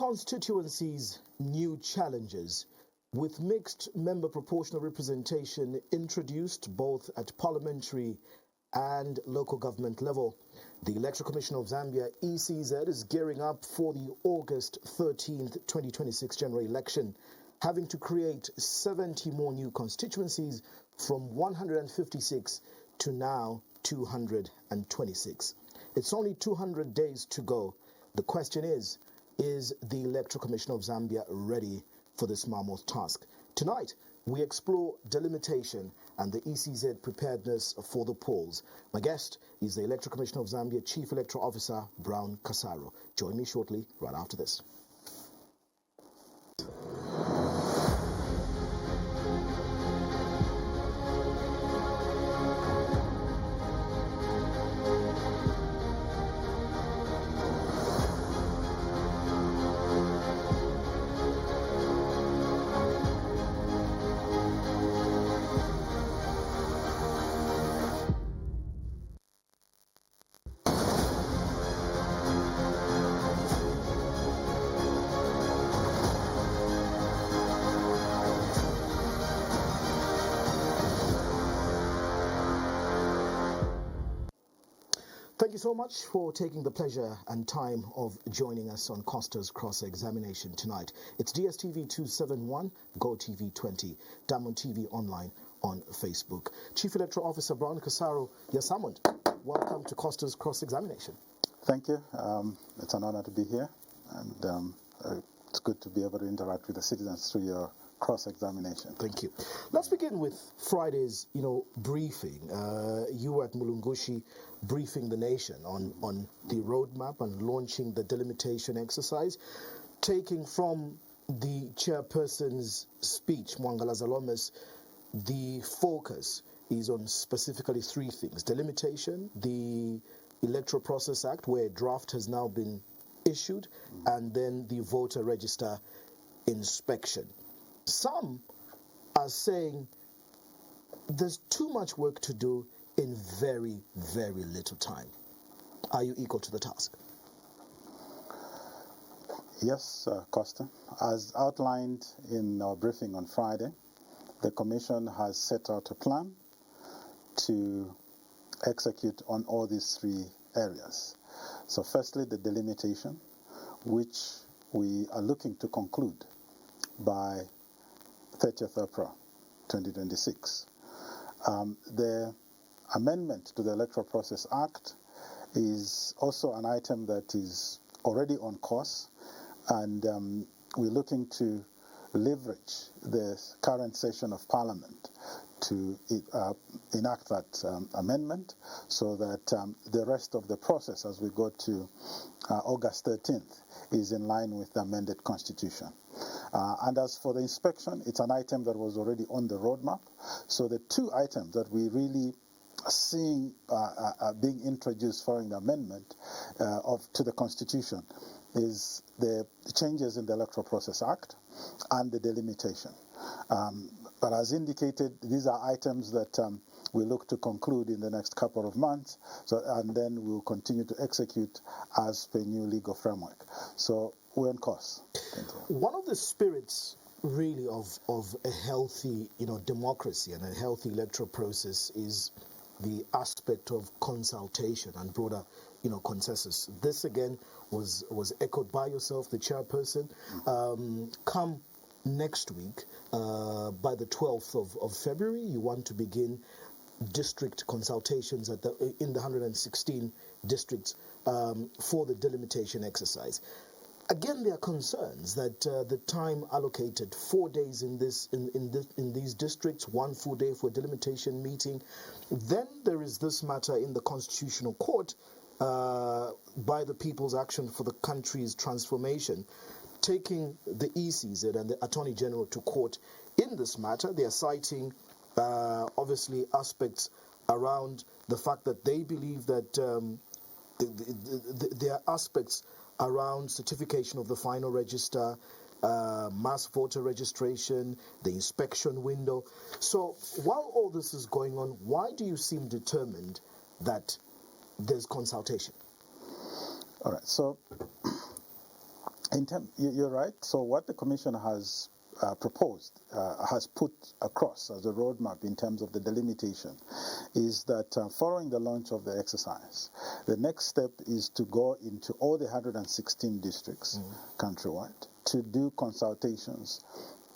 constituencies, new challenges. With mixed member proportional representation introduced both at parliamentary and local government level, the Electoral Commission of Zambia, ECZ, is gearing up for the August 13th, 2026 general election, having to create 70 more new constituencies from 156 to now 226. It's only 200 days to go. The question is the Electoral Commission of Zambia ready for this mammoth task? Tonight, we explore delimitation and the ECZ preparedness for the polls. My guest is the Electoral Commission of Zambia Chief Electoral Officer, Brown Kasaro. Join me shortly, right after this. Thank you so much for taking the pleasure and time of joining us on Costa's Cross Examination tonight. It's DSTV 271, GoTV 20, Diamond TV online on Facebook. Chief Electoral Officer Brown Kasaro, you're summoned. Welcome to Costa's Cross Examination. Thank you. It's an honor to be here, and it's good to be able to interact with the citizens through your cross-examination. Thank you. Let's begin with Friday's, briefing. You were at Mulungushi briefing the nation on the roadmap and launching the delimitation exercise, taking from the chairperson's speech, Mwangala Zalome's, the focus is on specifically three things: delimitation, the Electoral Process Act, where a draft has now been issued, and then the voter register inspection. Some are saying there's too much work to do in very, very little time. Are you equal to the task? Yes, Costa. As outlined in our briefing on Friday, the Commission has set out a plan to execute on all these three areas. So firstly, the delimitation, which we are looking to conclude by 30th April 2026. The amendment to the Electoral Process Act is also an item that is already on course, and we're looking to leverage the current session of Parliament to enact that amendment, so that the rest of the process as we go to August 13th is in line with the amended Constitution. And as for the inspection, it's an item that was already on the roadmap. So the two items that we really are seeing being introduced following the amendment to the Constitution is the changes in the Electoral Process Act and the delimitation. But as indicated, these are items that we look to conclude in the next couple of months, and then we'll continue to execute as per new legal framework. So we're on course. One of the spirits really of a healthy democracy and a healthy electoral process is the aspect of consultation and broader consensus. This again was echoed by yourself, the chairperson. Come next week, by the 12th of February, you want to begin district consultations in the 116 districts for the delimitation exercise. Again, there are concerns that the time allocated, 4 days in these districts, 1 full day for a delimitation meeting. Then there is this matter in the Constitutional Court by the People's Action for the Country's Transformation, taking the ECZ and the Attorney General to court in this matter. They are citing, obviously, aspects around the fact that they believe that there are aspects around certification of the final register, mass voter registration, the inspection window. So while all this is going on, why do you seem determined that there's consultation? All right. So You're right. So what the Commission has proposed, has put across as a roadmap in terms of the delimitation, is that following the launch of the exercise, the next step is to go into all the 116 districts countrywide to do consultations.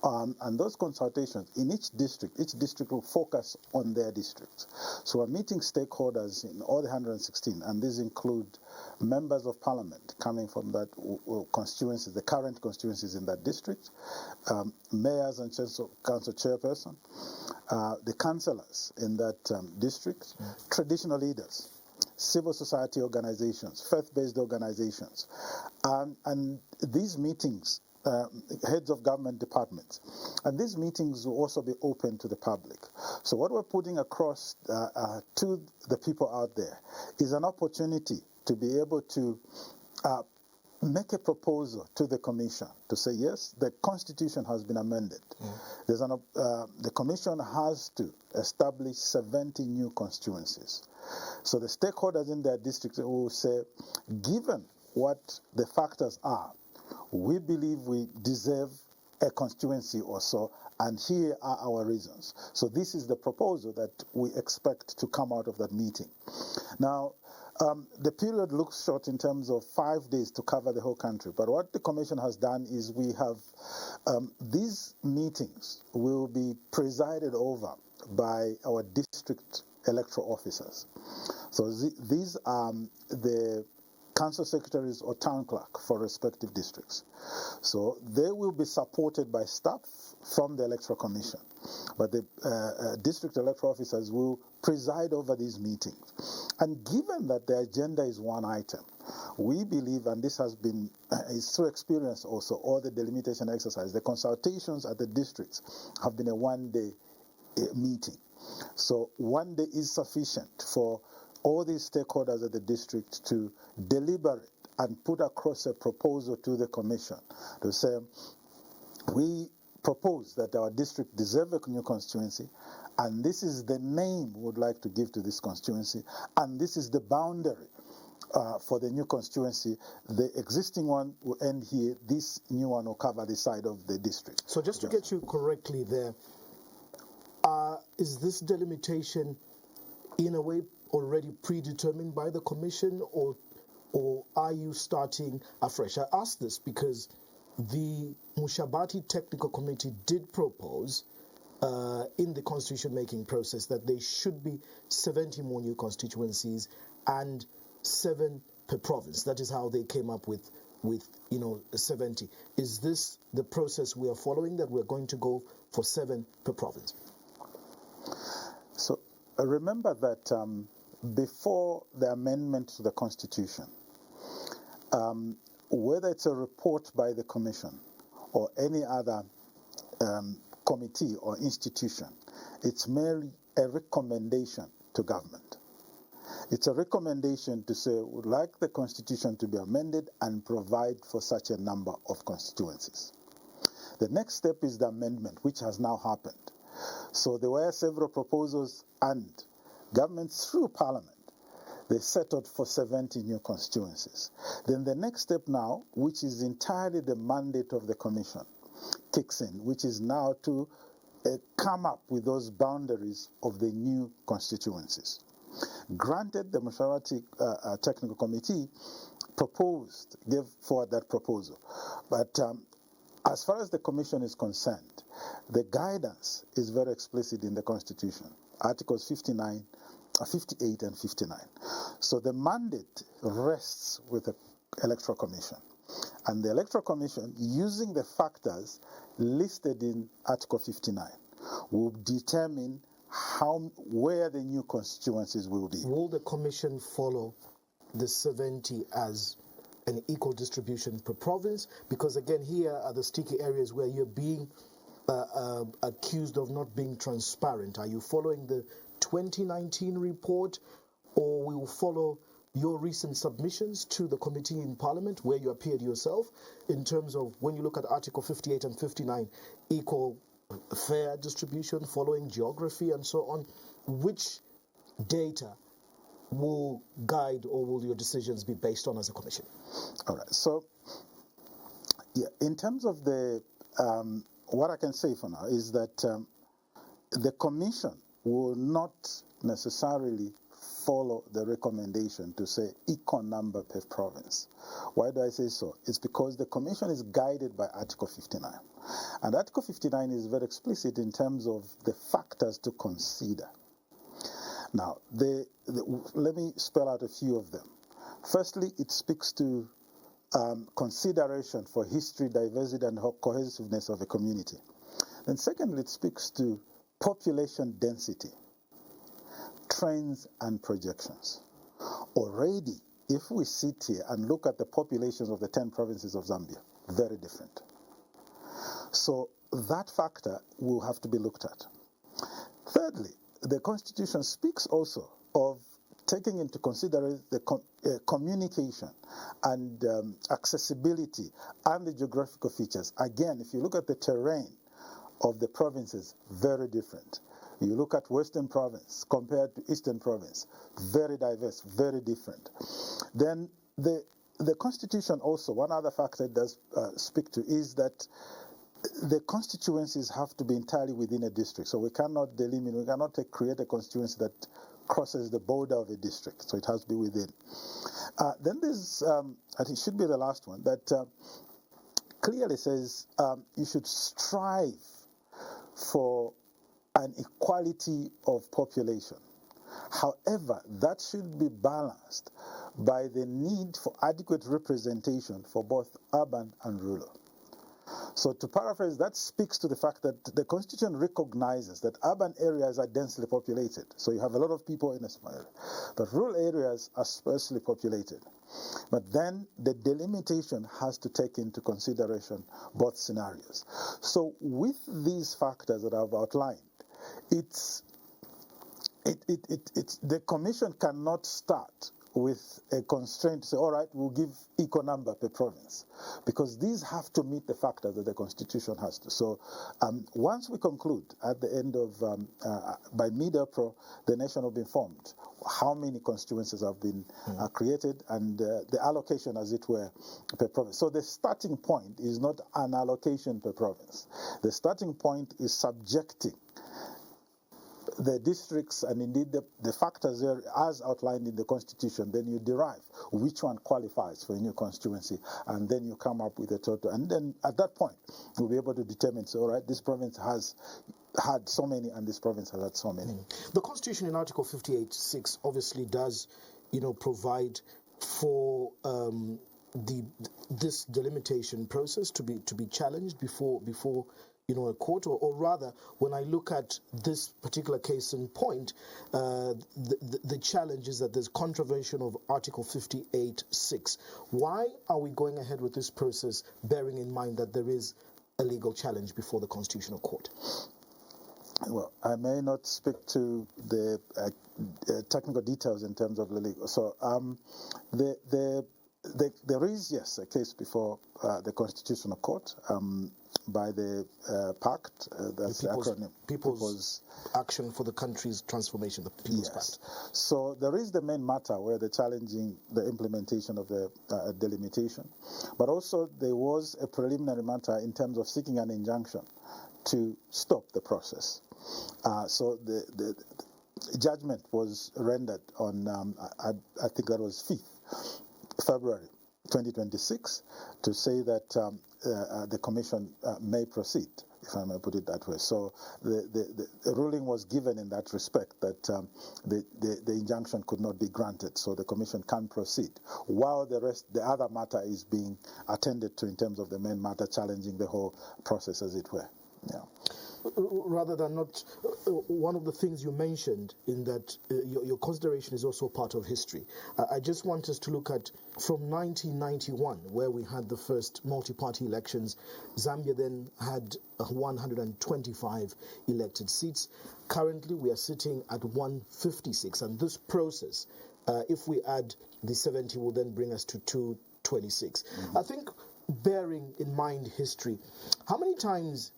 And those consultations in each district will focus on their district. So we're meeting stakeholders in all the 116, and these include members of parliament coming from that constituencies, the current constituencies in that district, mayors and council chairperson, the councillors in that district, traditional leaders, civil society organizations, faith-based organizations, and these meetings, heads of government departments. And these meetings will also be open to the public. So what we're putting across to the people out there is an opportunity to be able to make a proposal to the Commission to say, yes, the Constitution has been amended. The Commission has to establish 70 new constituencies. So the stakeholders in their district will say, given what the factors are, we believe we deserve a constituency or so, and here are our reasons. So this is the proposal that we expect to come out of that meeting. Now, the period looks short in terms of 5 days to cover the whole country, but what the Commission has done is we have these meetings will be presided over by our district electoral officers. So these are the council secretaries or town clerk for respective districts. So they will be supported by staff from the Electoral Commission, but the district electoral officers will preside over these meetings. And given that the agenda is one item, we believe, and this has been is through experience also, all the delimitation exercise, the consultations at the districts have been a one-day meeting. So 1 day is sufficient for all these stakeholders at the district to deliberate and put across a proposal to the Commission to say, we propose that our district deserves a new constituency, and this is the name we would like to give to this constituency, and this is the boundary for the new constituency. The existing one will end here, this new one will cover the side of the district. So just to get you correctly there, is this delimitation in a way already predetermined by the Commission, or are you starting afresh? I ask this because the Mushabati Technical Committee did propose in the constitution-making process that there should be 70 more new constituencies and 7 per province. That is how they came up with 70. Is this the process we are following, that we're going to go for 7 per province? So remember that before the amendment to the Constitution, whether it's a report by the Commission or any other committee or institution, it's merely a recommendation to government. It's a recommendation to say, we'd like the Constitution to be amended and provide for such a number of constituencies. The next step is the amendment, which has now happened. So there were several proposals, and government through Parliament, they settled for 70 new constituencies. Then the next step now, which is entirely the mandate of the Commission, kicks in, which is now to come up with those boundaries of the new constituencies. Granted, the Mushabati Technical Committee gave forward that proposal. But as far as the Commission is concerned, the guidance is very explicit in the Constitution, Articles 58 and 59. So the mandate rests with the Electoral Commission. And the Electoral Commission, using the factors listed in Article 59, will determine where the new constituencies will be. Will the Commission follow the 70 as an equal distribution per province? Because again, here are the sticky areas where you're being accused of not being transparent. Are you following the 2019 report, or we will follow your recent submissions to the committee in Parliament where you appeared yourself, in terms of when you look at Article 58 and 59, equal fair distribution following geography and so on? Which data will guide, or will your decisions be based on as a Commission? All right. So Yeah, in terms of the, what I can say for now is that the Commission will not necessarily follow the recommendation to say equal number per province. Why do I say so? It's because the Commission is guided by Article 59. And Article 59 is very explicit in terms of the factors to consider. Now, let me spell out a few of them. Firstly, it speaks to consideration for history, diversity, and cohesiveness of a community. Then secondly, it speaks to population density, trends, and projections. Already, if we sit here and look at the populations of the 10 provinces of Zambia, very different. So that factor will have to be looked at. Thirdly, the Constitution speaks also of taking into consideration the communication and accessibility and the geographical features. Again, if you look at the terrain of the provinces, very different. You look at Western Province compared to Eastern Province, very diverse, very different. Then the Constitution also, one other factor it does speak to is that the constituencies have to be entirely within a district. So we cannot delimit, we cannot create a constituency that crosses the border of a district. So it has to be within. Then there's, I think it should be the last one, that clearly says you should strive for an equality of population. However, that should be balanced by the need for adequate representation for both urban and rural. So to paraphrase, that speaks to the fact that the Constitution recognizes that urban areas are densely populated. So you have a lot of people in a small area. But rural areas are sparsely populated. But then the delimitation has to take into consideration both scenarios. So with these factors that I've outlined, the Commission cannot start with a constraint to say, all right, we'll give equal number per province, because these have to meet the factors that the Constitution has to. So once we conclude at the end of, by mid-April, the nation will be informed how many constituencies have been created and the allocation, as it were, per province. So the starting point is not an allocation per province. The starting point is subjecting the districts and indeed the factors there as outlined in the Constitution. Then you derive which one qualifies for a new constituency, and then you come up with a total. And then at that point, you'll be able to determine, so, all right, this province has had so many and this province has had so many. The Constitution in Article 58(6) obviously does, provide for this delimitation process to be challenged before a court, or rather, when I look at this particular case in point, the challenge is that there's contravention of Article 58(6). Why are we going ahead with this process, bearing in mind that there is a legal challenge before the Constitutional Court? Well, I may not speak to the technical details in terms of the legal. So there is, yes, a case before the Constitutional Court by the PACT, that's the acronym. People's Action for the Country's Transformation, the People's Yes. Pact. So there is the main matter where they're challenging the implementation of the delimitation. But also there was a preliminary matter in terms of seeking an injunction to stop the process. So the judgment was rendered on, I think that was 5th February 2026, to say that the Commission may proceed, if I may put it that way. So the ruling was given in that respect, that the injunction could not be granted, so the Commission can proceed, while the other matter is being attended to in terms of the main matter challenging the whole process, as it were. Yeah. Rather than not, one of the things you mentioned in that your consideration is also part of history. I just want us to look at from 1991, where we had the first multi-party elections. Zambia then had 125 elected seats. Currently, we are sitting at 156, and this process, if we add the 70, will then bring us to 226. I think, bearing in mind history, how many times,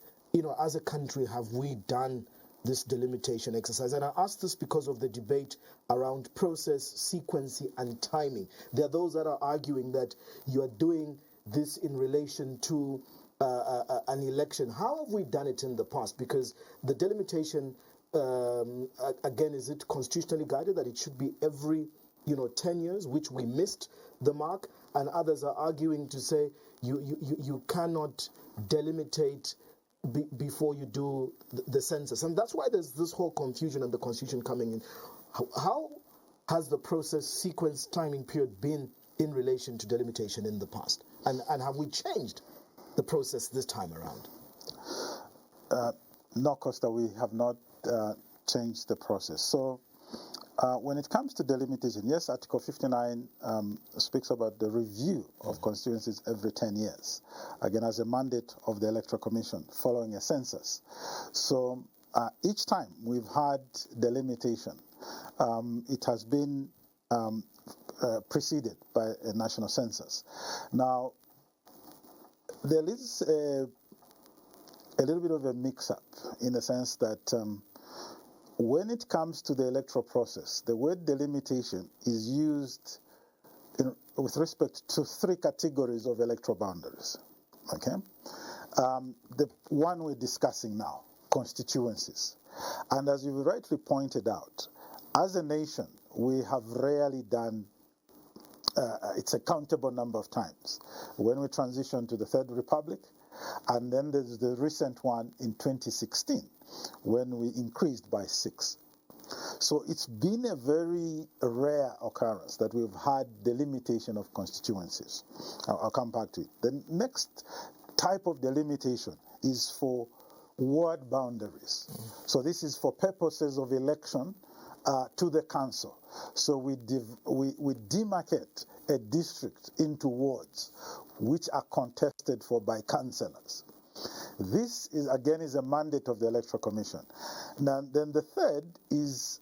as a country, have we done this delimitation exercise? And I ask this because of the debate around process, sequencing, and timing. There are those that are arguing that you are doing this in relation to an election. How have we done it in the past? Because the delimitation, again, is it constitutionally guided that it should be every 10 years, which we missed the mark, and others are arguing to say you cannot delimitate before you do the census, and that's why there's this whole confusion and the constitution coming in. How has the process sequence timing period been in relation to delimitation in the past, and have we changed the process this time around? No, Costa, we have not changed the process. So when it comes to delimitation, yes, Article 59 speaks about the review of constituencies every 10 years, again, as a mandate of the Electoral Commission following a census. So each time we've had delimitation, it has been preceded by a national census. Now, there is a little bit of a mix-up in the sense that when it comes to the electoral process, the word delimitation is used with respect to three categories of electoral boundaries. Okay, the one we're discussing now, constituencies, and as you rightly pointed out, as a nation, we have rarely done. It's a countable number of times when we transitioned to the Third Republic, and then there's the recent one in 2016 when we increased by 6. So it's been a very rare occurrence that we've had delimitation of constituencies. I'll come back to it. The next type of delimitation is for ward boundaries. So this is for purposes of election to the council. So we demarcate a district into wards which are contested for by councillors. This is a mandate of the Electoral Commission. Now, then the third is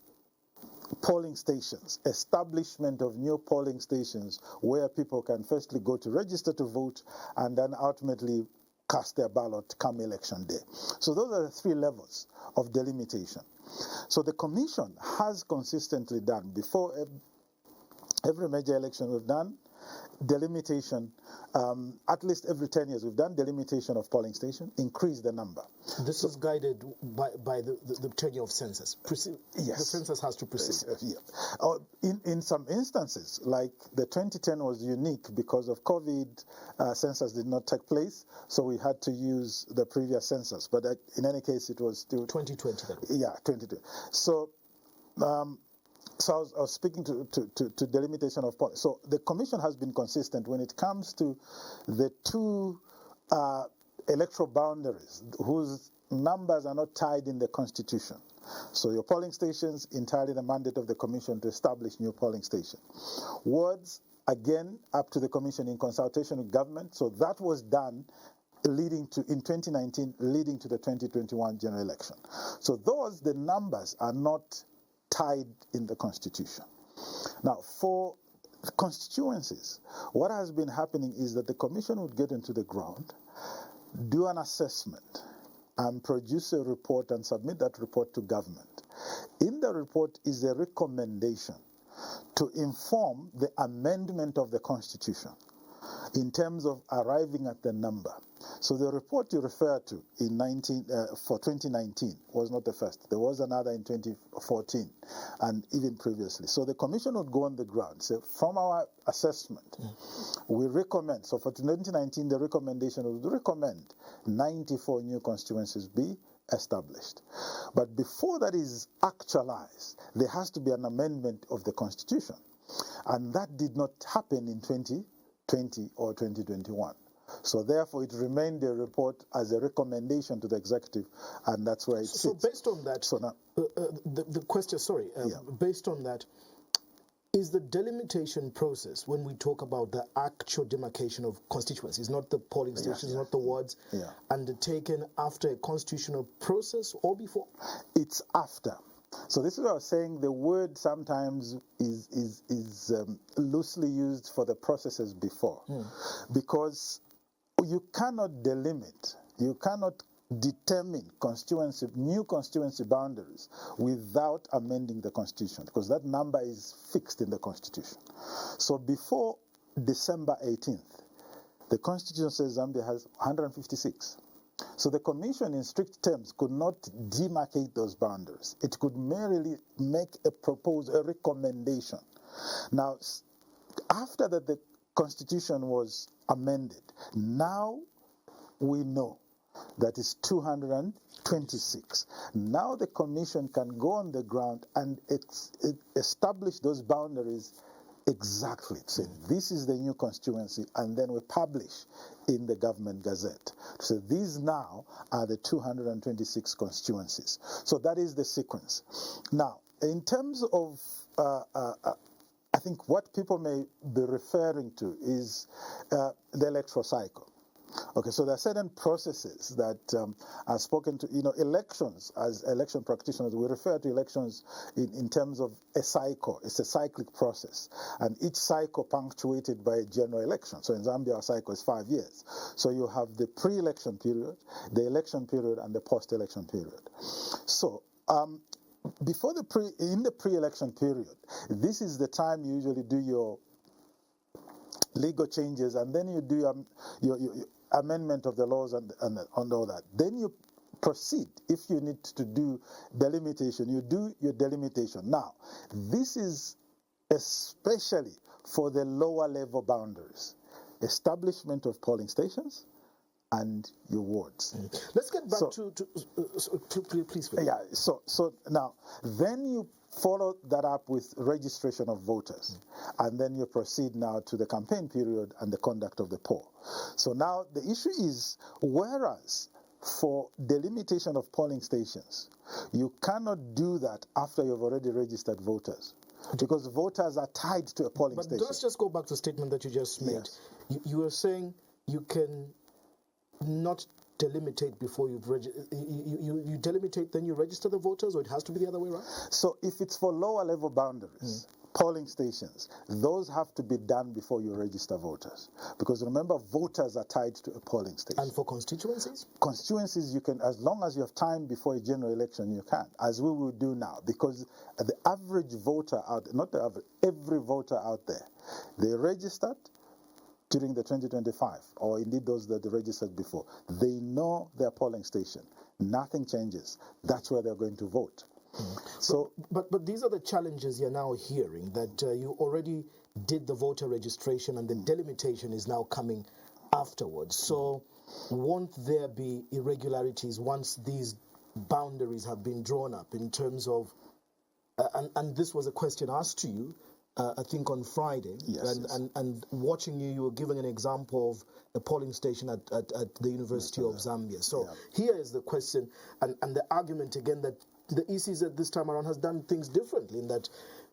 polling stations, establishment of new polling stations where people can firstly go to register to vote and then ultimately cast their ballot come election day. So those are the three levels of delimitation. So the Commission has consistently done, before every major election we've done delimitation, at least every 10 years we've done delimitation of polling station, increase the number. This is guided by the tenure of census. Yes. The census has to proceed. Yeah. In some instances, like the 2010 was unique because of COVID, census did not take place, so we had to use the previous census. But in any case, it was still 2020 then. Yeah, 2020. So I was speaking to delimitation of polling. So the Commission has been consistent when it comes to the two electoral boundaries whose numbers are not tied in the Constitution. So your polling stations, entirely the mandate of the Commission to establish new polling stations. Wards, again, up to the Commission in consultation with government. So that was done in 2019, leading to the 2021 general election. So the numbers are not tied in the Constitution. Now, for constituencies, what has been happening is that the Commission would get into the ground, do an assessment, and produce a report and submit that report to government. In the report is a recommendation to inform the amendment of the Constitution in terms of arriving at the number. So the report you refer to for 2019 was not the first. There was another in 2014 and even previously. So the Commission would go on the ground. So from our assessment, we recommend, so for 2019 the recommendation would recommend 94 new constituencies be established. But before that is actualized, there has to be an amendment of the Constitution. And that did not happen in 2020 or 2021. So therefore, it remained a report as a recommendation to the executive, and that's where it sits. So based on that, the question, based on that, is the delimitation process, when we talk about the actual demarcation of constituencies, not the polling stations, not the wards, undertaken after a constitutional process or before? It's after. So this is what I was saying. The word sometimes is loosely used for the processes before, because you cannot delimit, you cannot determine new constituency boundaries without amending the Constitution, because that number is fixed in the Constitution. So before December 18th, The constitution says Zambia has 156. So the commission, in strict terms, could not demarcate those boundaries. It could merely make a recommendation. Now, after that, the constitution was amended. Now we know that is 226. Now the commission can go on the ground and establish those boundaries exactly. Say, this is the new constituency, and then we publish in the government gazette. So these now are the 226 constituencies. So that is the sequence. Now, in terms of, I think what people may be referring to is the electoral cycle. Okay, so there are certain processes that are spoken to, elections. As election practitioners, we refer to elections in terms of a cycle. It's a cyclic process, and each cycle punctuated by a general election. So in Zambia, our cycle is 5 years. So you have the pre-election period, the election period, and the post-election period. So in the pre-election period, this is the time you usually do your legal changes, and then you do your amendment of the laws and all that. Then you proceed. If you need to do delimitation, you do your delimitation. Now, this is especially for the lower level boundaries, establishment of polling stations and your wards. Let's get back to please. Yeah. So now, then you follow that up with registration of voters, and then you proceed now to the campaign period and the conduct of the poll. So now the issue is, whereas for delimitation of polling stations, you cannot do that after you've already registered voters, because voters are tied to a polling station. But let's just go back to the statement that you just made. Yes. You were saying you can not delimitate before you delimitate, then you register the voters, or it has to be the other way around? So if it's for lower level boundaries, polling stations, those have to be done before you register voters, because remember, voters are tied to a polling station. And for constituencies? Constituencies, you can, as long as you have time before a general election, you can, as we will do now, because the average voter out, not the average, every voter out there, they registered during the 2025, or indeed those that they registered before. They know their polling station. Nothing changes. That's where they're going to vote. So, but these are the challenges you're now hearing, that you already did the voter registration and the delimitation is now coming afterwards. So won't there be irregularities once these boundaries have been drawn up in terms of, and this was a question asked to you, I think on Friday, yes, and watching you were giving an example of a polling station at the University of Zambia. So here is the question, and the argument again that the ECZ this time around has done things differently, in that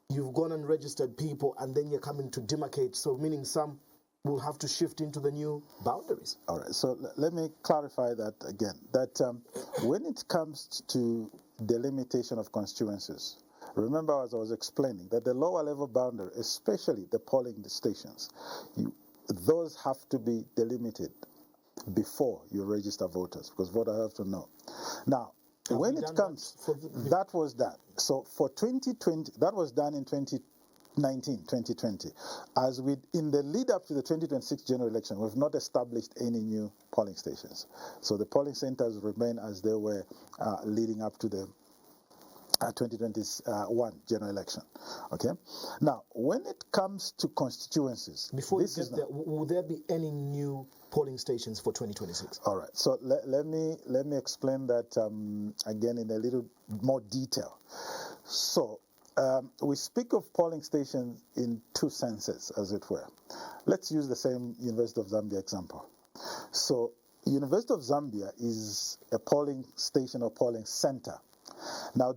you've gone and registered people and then you're coming to demarcate, so meaning some will have to shift into the new boundaries. All right, so let me clarify that again, that when it comes to delimitation of constituencies, remember, as I was explaining, that the lower level boundary, especially the polling stations, those have to be delimited before you register voters, because voters have to know. Now, when it comes, that was done. So for 2020, that was done in 2019, 2020. As we, in the lead up to the 2026 general election, we've not established any new polling stations. So the polling centers remain as they were leading up to the 2021 general election. Okay. Now, when it comes to constituencies, before you get there, will there be any new polling stations for 2026? All right. So let me explain that again in a little more detail. So we speak of polling stations in two senses, as it were. Let's use the same University of Zambia example. So University of Zambia is a polling station or polling center. Now,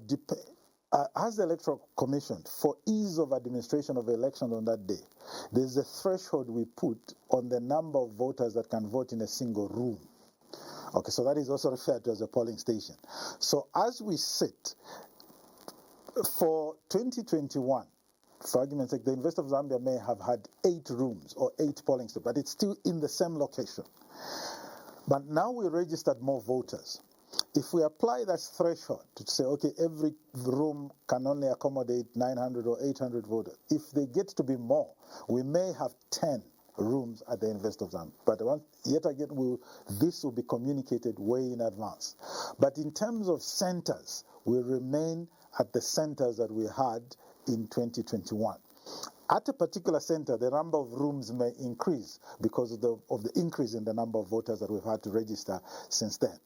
as the Electoral Commission, for ease of administration of elections on that day, there's a threshold we put on the number of voters that can vote in a single room. Okay, so that is also referred to as a polling station. So as we sit, for 2021, for argument's sake, the University of Zambia may have had 8 rooms or 8 polling stations, but it's still in the same location. But now we registered more voters. If we apply that threshold to say, okay, every room can only accommodate 900 or 800 voters, if they get to be more, we may have 10 rooms at the University of Zambia. But yet again, this will be communicated way in advance. But in terms of centers, we remain at the centers that we had in 2021. At a particular center, the number of rooms may increase because of the increase in the number of voters that we've had to register since then.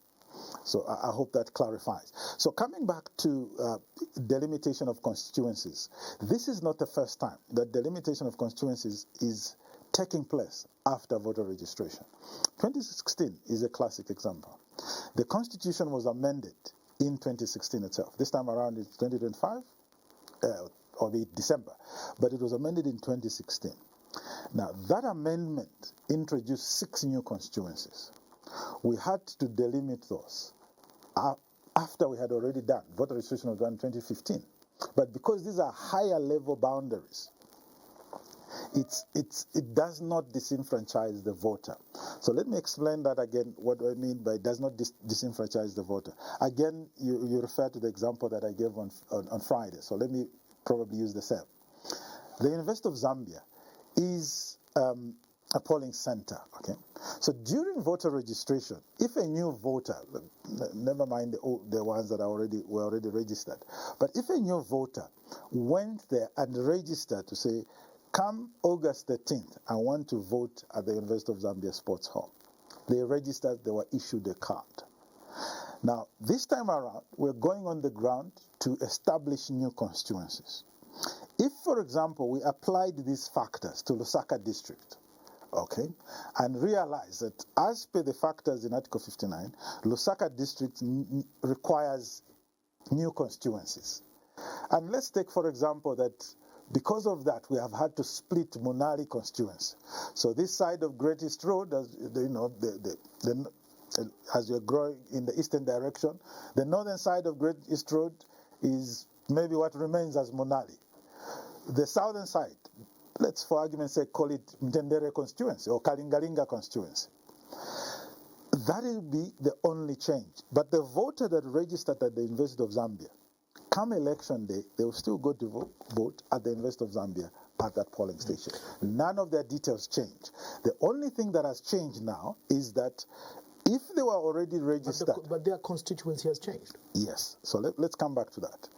So I hope that clarifies. So coming back to delimitation of constituencies, this is not the first time that delimitation of constituencies is taking place after voter registration. 2016 is a classic example. The Constitution was amended in 2016 itself. This time around it's 2025, or December, but it was amended in 2016. Now, that amendment introduced 6 new constituencies. We had to delimit those after we had already done. Voter registration was done in 2015. But because these are higher level boundaries, it does not disenfranchise the voter. So let me explain that again, what do I mean by it does not disenfranchise the voter. Again, you refer to the example that I gave on Friday, so let me probably use the same. The University of Zambia is a polling center, okay? So during voter registration, if a new voter, never mind the ones that were already registered, but if a new voter went there and registered to say, come August 13th, I want to vote at the University of Zambia Sports Hall. They registered, they were issued a card. Now, this time around, we're going on the ground to establish new constituencies. If, for example, we applied these factors to Lusaka district, okay, and realize that as per the factors in Article 59, Lusaka district requires new constituencies. And let's take, for example, that because of that, we have had to split Munali constituency. So this side of Great East Road, as you know, as you're growing in the eastern direction, the northern side of Great East Road is maybe what remains as Munali. The southern side, let's for argument's sake call it Mtendere constituency or Kalingalinga constituency. That will be the only change. But the voter that registered at the University of Zambia, come election day, they will still go to vote at the University of Zambia at that polling station. None of their details change. The only thing that has changed now is that if they were already registered... But their constituency has changed. Yes. So let's come back to that.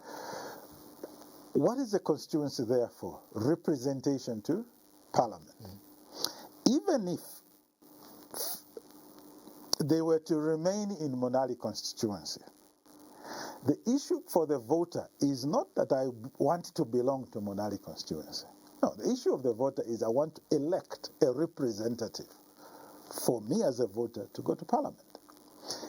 What is the constituency there for? Representation to Parliament. Even if they were to remain in Monali constituency, the issue for the voter is not that I want to belong to Monali constituency. No, the issue of the voter is I want to elect a representative for me as a voter to go to Parliament.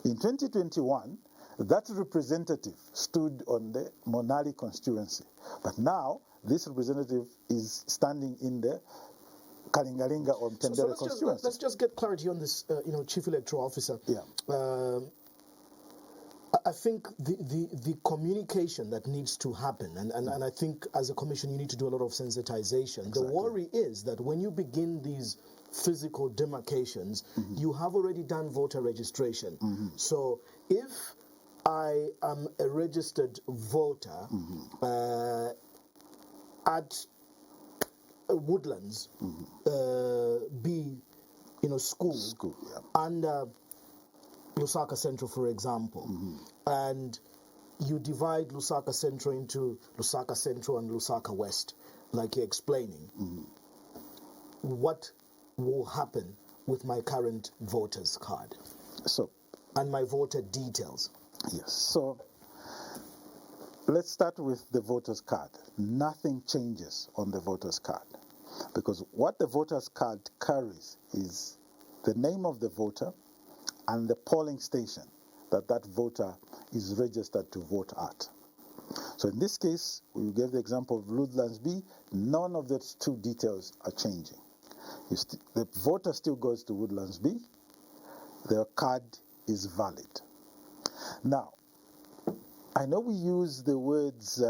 In 2021, that representative stood on the Monali constituency. But now, this representative is standing in the Kalingalinga or Mtendere constituency. Let's just get clarity on this, Chief Electoral Officer. Yeah. I think the communication that needs to happen, and I think as a commission you need to do a lot of sensitization. Exactly. The worry is that when you begin these physical demarcations, you have already done voter registration. So if I am a registered voter at Woodlands, school, yeah. under Lusaka Central, for example, and you divide Lusaka Central into Lusaka Central and Lusaka West, like you're explaining, what will happen with my current voter's card and my voter details? Yes. So let's start with the voter's card. Nothing changes on the voter's card because what the voter's card carries is the name of the voter and the polling station that voter is registered to vote at. So in this case, we gave the example of Woodlands B. None of those two details are changing. The voter still goes to Woodlands B. Their card is valid. Now, I know we use the words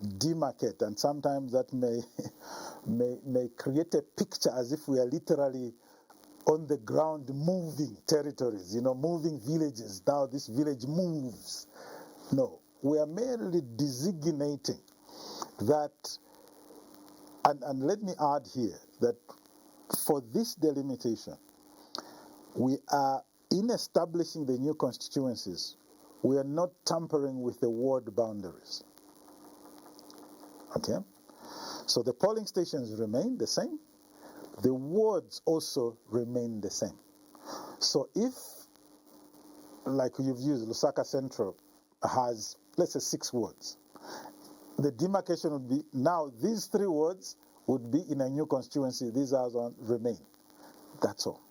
demarcate, and sometimes that may create a picture as if we are literally on the ground moving territories, moving villages. Now this village moves. No, we are merely designating that, and let me add here that for this delimitation, we are, in establishing the new constituencies, we are not tampering with the ward boundaries. Okay? So the polling stations remain the same. The wards also remain the same. So if, like you've used, Lusaka Central has, let's say, 6 wards, the demarcation would be, now these 3 wards would be in a new constituency, these others remain. That's all.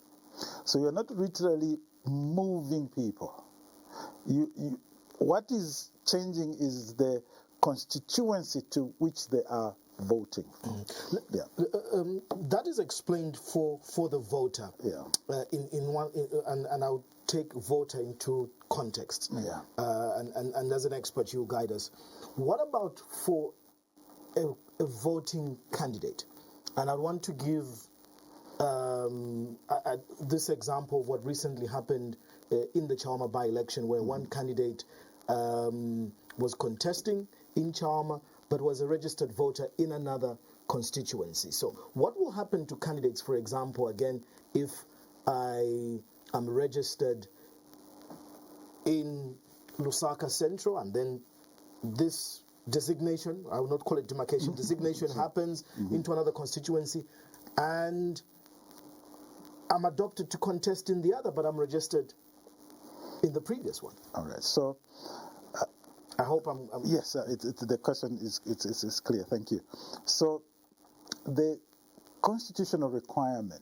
So you're not literally moving people. What is changing is the constituency to which they are voting. Yeah. That is explained for the voter. Yeah. And I'll take voter into context. Yeah. And as an expert, you guide us. What about for a voting candidate? And I want to give this example of what recently happened in the Chawama by-election, where one candidate was contesting in Chawama but was a registered voter in another constituency. So what will happen to candidates, for example, again, if I am registered in Lusaka Central and then this designation, I will not call it demarcation, designation happens into another constituency, and I'm adopted to contest in the other, but I'm registered in the previous one. All right. So I hope I'm yes, the question is clear. Thank you. So the constitutional requirement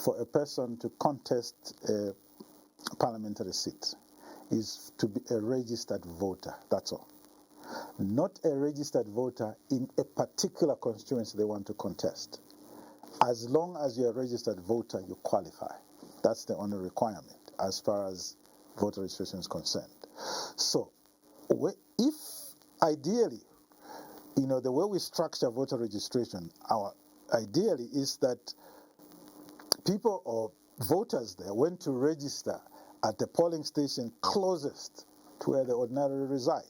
for a person to contest a parliamentary seat is to be a registered voter. That's all. Not a registered voter in a particular constituency they want to contest. As long as you're a registered voter, you qualify. That's the only requirement as far as voter registration is concerned. So, if ideally, the way we structure voter registration, ideally is that people or voters there went to register at the polling station closest to where they ordinarily reside.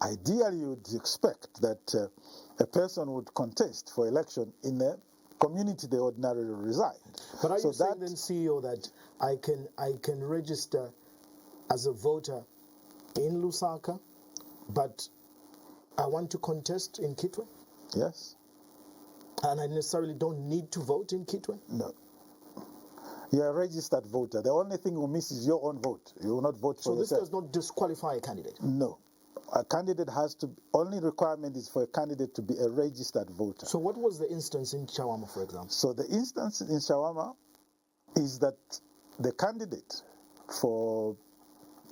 Ideally, you would expect that a person would contest for election in a community they ordinarily reside. But are you saying then, CEO, that I can register as a voter in Lusaka, but I want to contest in Kitwe? Yes. And I necessarily don't need to vote in Kitwe? No. You're a registered voter. The only thing you miss is your own vote. You will not vote for yourself. So this does not disqualify a candidate? No. A candidate only requirement is for a candidate to be a registered voter. So what was the instance in Chawama, for example? So the instance in Chawama is that the candidate for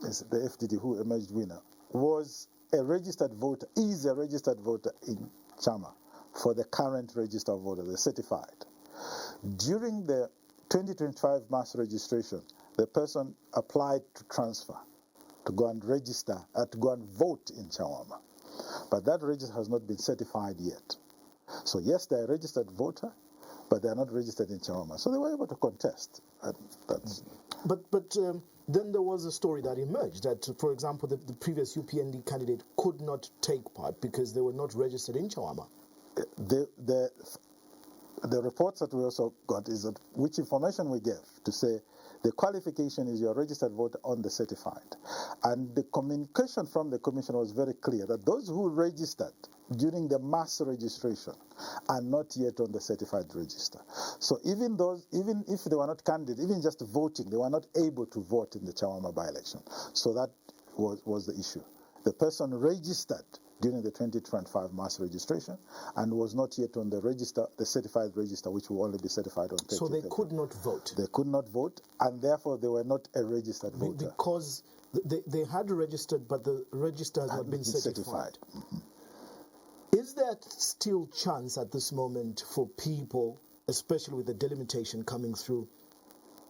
the FDD who emerged winner is a registered voter in Chama for the current registered voter, the certified. During the 2025 mass registration, the person applied to transfer, to go and register, to go and vote in Chawama. But that register has not been certified yet. So yes, they're a registered voter, but they're not registered in Chawama. So they were able to contest. But then there was a story that emerged that, for example, the previous UPND candidate could not take part because they were not registered in Chawama. The reports that we also got is that which information we gave to say the qualification is you're a registered voter on the certified. And the communication from the commission was very clear that those who registered during the mass registration are not yet on the certified register. So even if they were not candidates, even just voting, they were not able to vote in the Chawama by-election. So that was the issue. The person registered during the 2025 mass registration and was not yet on the register, the certified register, which will only be certified on 30. So they could not vote? They could not vote, and therefore they were not a registered voter. Because they had registered, but the register has not been certified. Mm-hmm. Is there still chance at this moment for people, especially with the delimitation coming through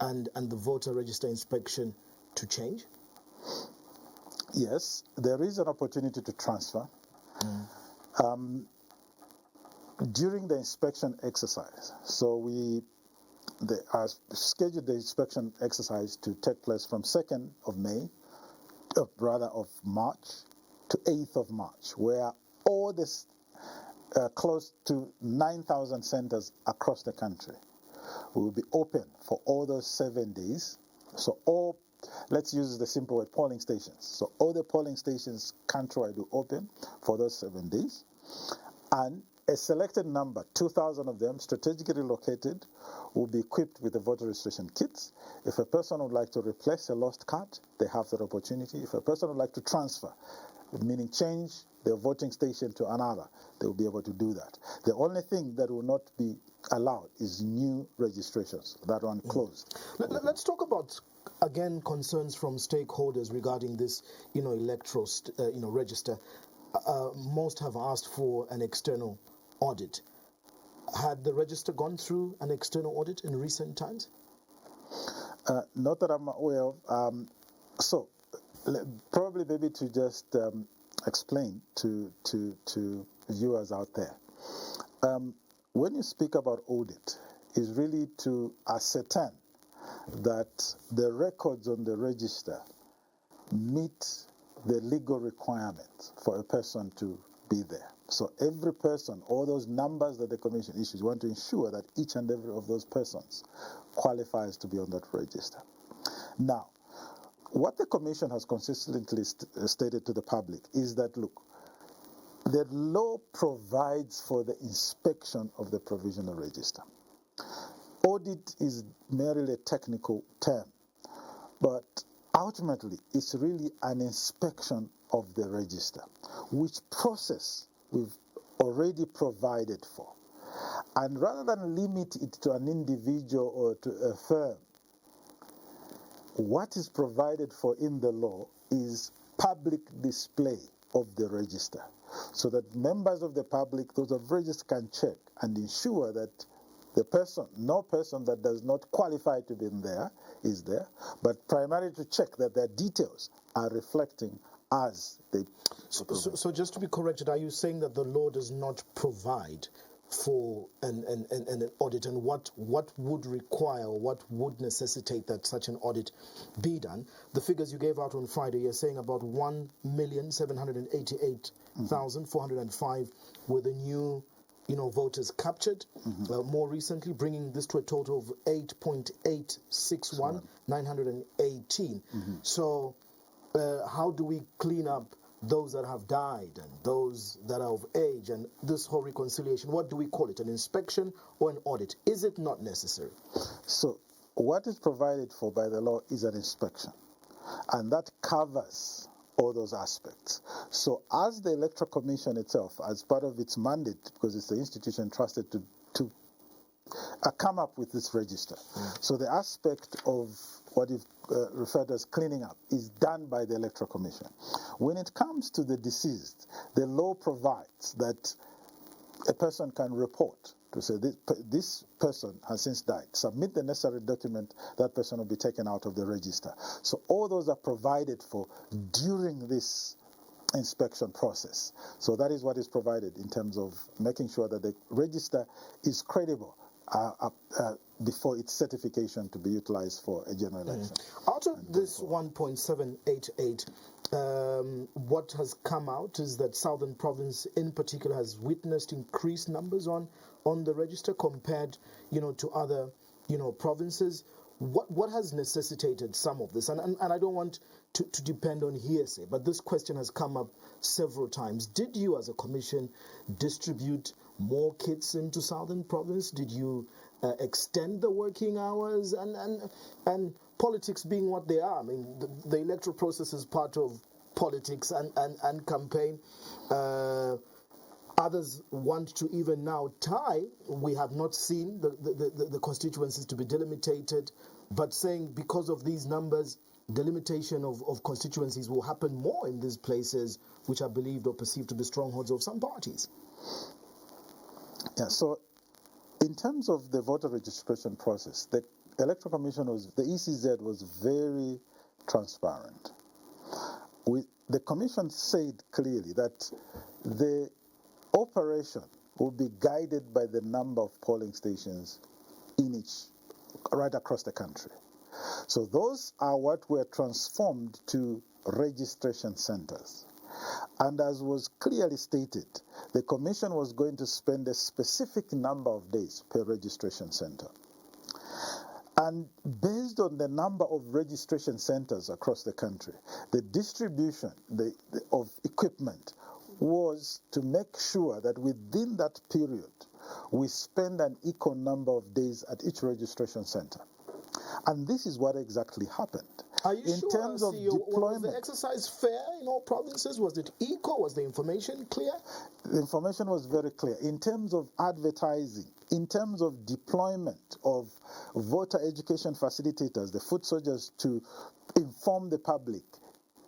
and the voter register inspection, to change? Yes, there is an opportunity to transfer. During the inspection exercise, so they are scheduled the inspection exercise to take place from 2nd of March to 8th of March, where all the close to 9,000 centers across the country will be open for all those 7 days. So all, let's use the simple word, polling stations. So all the polling stations countrywide will open for those 7 days. And a selected number, 2,000 of them, strategically located, will be equipped with the voter registration kits. If a person would like to replace a lost card, they have that opportunity. If a person would like to transfer, meaning change their voting station to another, they will be able to do that. The only thing that will not be allowed is new registrations. That one closed. Let's talk about, again, concerns from stakeholders regarding this, electoral, register. Most have asked for an external audit. Had the register gone through an external audit in recent times? Not that I'm aware of. So, probably maybe to just explain to viewers out there. When you speak about audit, is really to ascertain that the records on the register meet the legal requirements for a person to be there. So every person, all those numbers that the Commission issues, want to ensure that each and every of those persons qualifies to be on that register. Now, what the Commission has consistently stated to the public is that, look, the law provides for the inspection of the provisional register. Audit is merely a technical term, but ultimately it's really an inspection of the register, which process we've already provided for. And rather than limit it to an individual or to a firm, what is provided for in the law is public display of the register, so that members of the public, those of register, can check and ensure that the person, no person that does not qualify to be in there is there, but primarily to check that their details are reflecting as they. So just to be corrected, are you saying that the law does not provide for an audit, and what would require or what would necessitate that such an audit be done? The figures you gave out on Friday, you're saying about 1,788,405 were the new voters captured, more recently, bringing this to a total of 8.861,918. So how do we clean up those that have died and those that are of age, and this whole reconciliation? What do we call it, an inspection or an audit? Is it not necessary? So what is provided for by the law is an inspection, and that covers all those aspects. So as the Electoral Commission itself, as part of its mandate, because it's the institution trusted to come up with this register. So the aspect of what you've referred to as cleaning up is done by the Electoral Commission. When it comes to the deceased, the law provides that a person can report to say this person has since died. Submit the necessary document, that person will be taken out of the register. So all those are provided for during this inspection process. So that is what is provided in terms of making sure that the register is credible before its certification to be utilized for a general election. Out of this 1.788, what has come out is that Southern Province in particular has witnessed increased numbers on the register compared, to other, provinces. What has necessitated some of this? And I don't want to depend on hearsay, but this question has come up several times. Did you, as a commission, distribute more kits into Southern Province? Did you extend the working hours? And politics being what they are, I mean, the electoral process is part of politics and campaign. Others want to even now tie. We have not seen the constituencies to be delimitated, but saying because of these numbers, delimitation of constituencies will happen more in these places which are believed or perceived to be strongholds of some parties. Yeah, so in terms of the voter registration process, the Electoral Commission the ECZ was very transparent. The Commission said clearly that the operation will be guided by the number of polling stations right across the country. So those are what were transformed to registration centers. And as was clearly stated, the Commission was going to spend a specific number of days per registration center. And based on the number of registration centers across the country, the distribution of equipment was to make sure that within that period, we spend an equal number of days at each registration center. And this is what exactly happened. Are you in sure, terms of CEO, deployment, was the exercise fair in all provinces? Was it equal? Was the information clear? the information was very clear. In terms of advertising, in terms of deployment of voter education facilitators, the foot soldiers, to inform the public,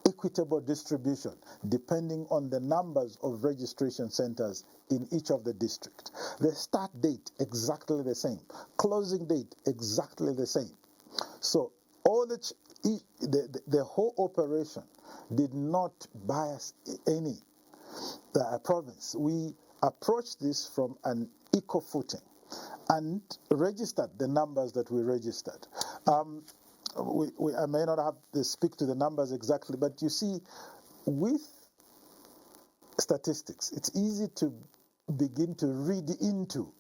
equitable distribution depending on the numbers of registration centers in each of the districts. The start date exactly the same, closing date exactly the same. So all the whole operation did not bias any province. We approached this from an equal footing and registered the numbers that we registered. I may not have to speak to the numbers exactly, but you see, with statistics, it's easy to begin to read into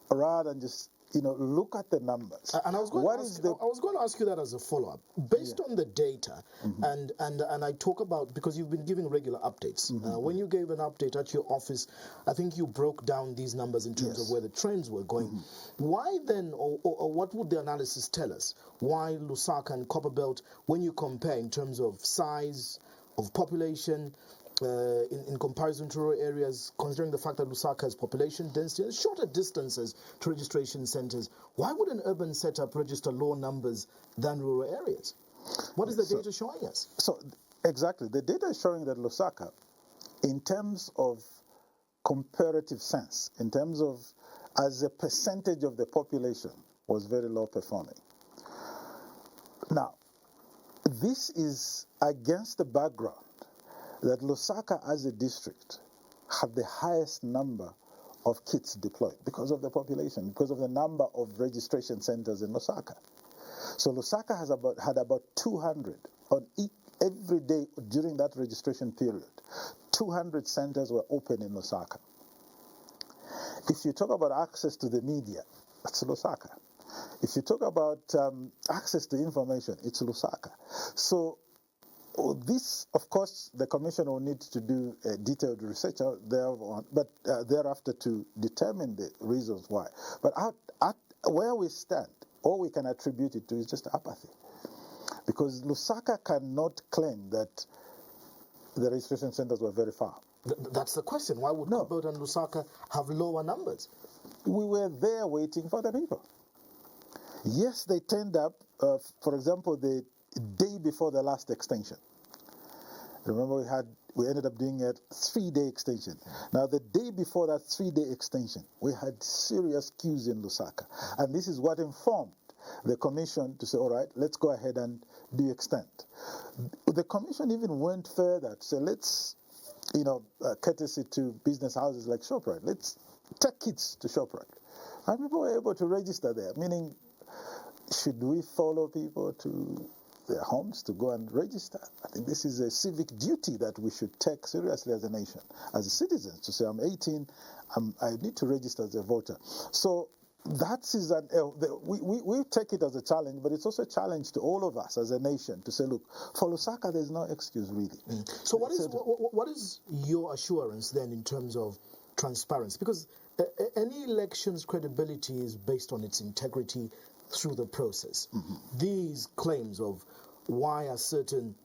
rather than just look at the numbers. And I was going to ask you that as a follow-up. Based on the data, and I talk about, because you've been giving regular updates. When you gave an update at your office, I think you broke down these numbers in terms of where the trends were going. Why then, or what would the analysis tell us? Why Lusaka and Copperbelt, when you compare in terms of size, of population, in comparison to rural areas, considering the fact that Lusaka has population density and shorter distances to registration centers, why would an urban setup register lower numbers than rural areas? What is the data showing us? So, exactly. The data is showing that Lusaka, in terms of comparative sense, in terms of as a percentage of the population, was very low performing. Now, this is against the background that Lusaka as a district had the highest number of kits deployed because of the population, because of the number of registration centers in Lusaka. So Lusaka had about 200 on every day during that registration period. 200 centers were open in Lusaka. If you talk about access to the media, that's Lusaka. If you talk about access to information, it's Lusaka. So this, of course, the Commission will need to do a detailed research thereafter to determine the reasons why. But at where we stand, all we can attribute it to is just apathy. Because Lusaka cannot claim that the registration centers were very far. That's the question. Why would Copperbelt and Lusaka have lower numbers? We were there waiting for the people. Yes, they turned up, for example, the day before the last extension. Remember, we ended up doing a 3-day extension. Now, the day before that 3-day extension, we had serious queues in Lusaka. And this is what informed the Commission to say, all right, let's go ahead and do extend. The Commission even went further to say, let's, courtesy to business houses like ShopRite, let's take kits to ShopRite. And people were able to register there, meaning, should we follow people to their homes to go and register? I think this is a civic duty that we should take seriously as a nation, as citizens, to say, I'm 18, I need to register as a voter. So that is we take it as a challenge, but it's also a challenge to all of us as a nation to say, look, for Lusaka, there's no excuse really. So what is your assurance then in terms of transparency? Because any election's credibility is based on its integrity through the process. These claims of why are certain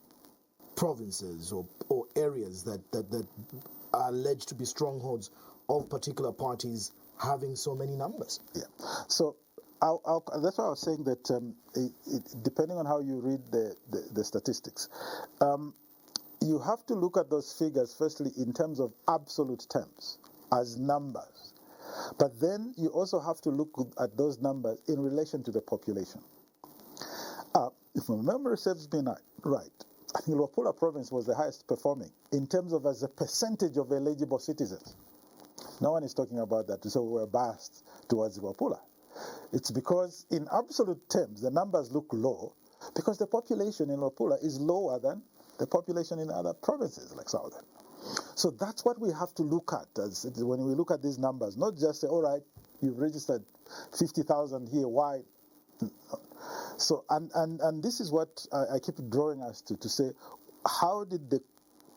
provinces or areas that are alleged to be strongholds of particular parties having so many numbers? Yeah. So that's why I was saying that depending on how you read the statistics, you have to look at those figures firstly in terms of absolute terms as numbers. But then you also have to look at those numbers in relation to the population. If my memory serves me right, I think Luapula province was the highest performing in terms of as a percentage of eligible citizens. No one is talking about that, so we're biased towards Luapula. It's because in absolute terms, the numbers look low because the population in Luapula is lower than the population in other provinces like Southern. So that's what we have to look at when we look at these numbers, not just say, all right, you've registered 50,000 here, why? So, and this is what I keep drawing us to say, how did the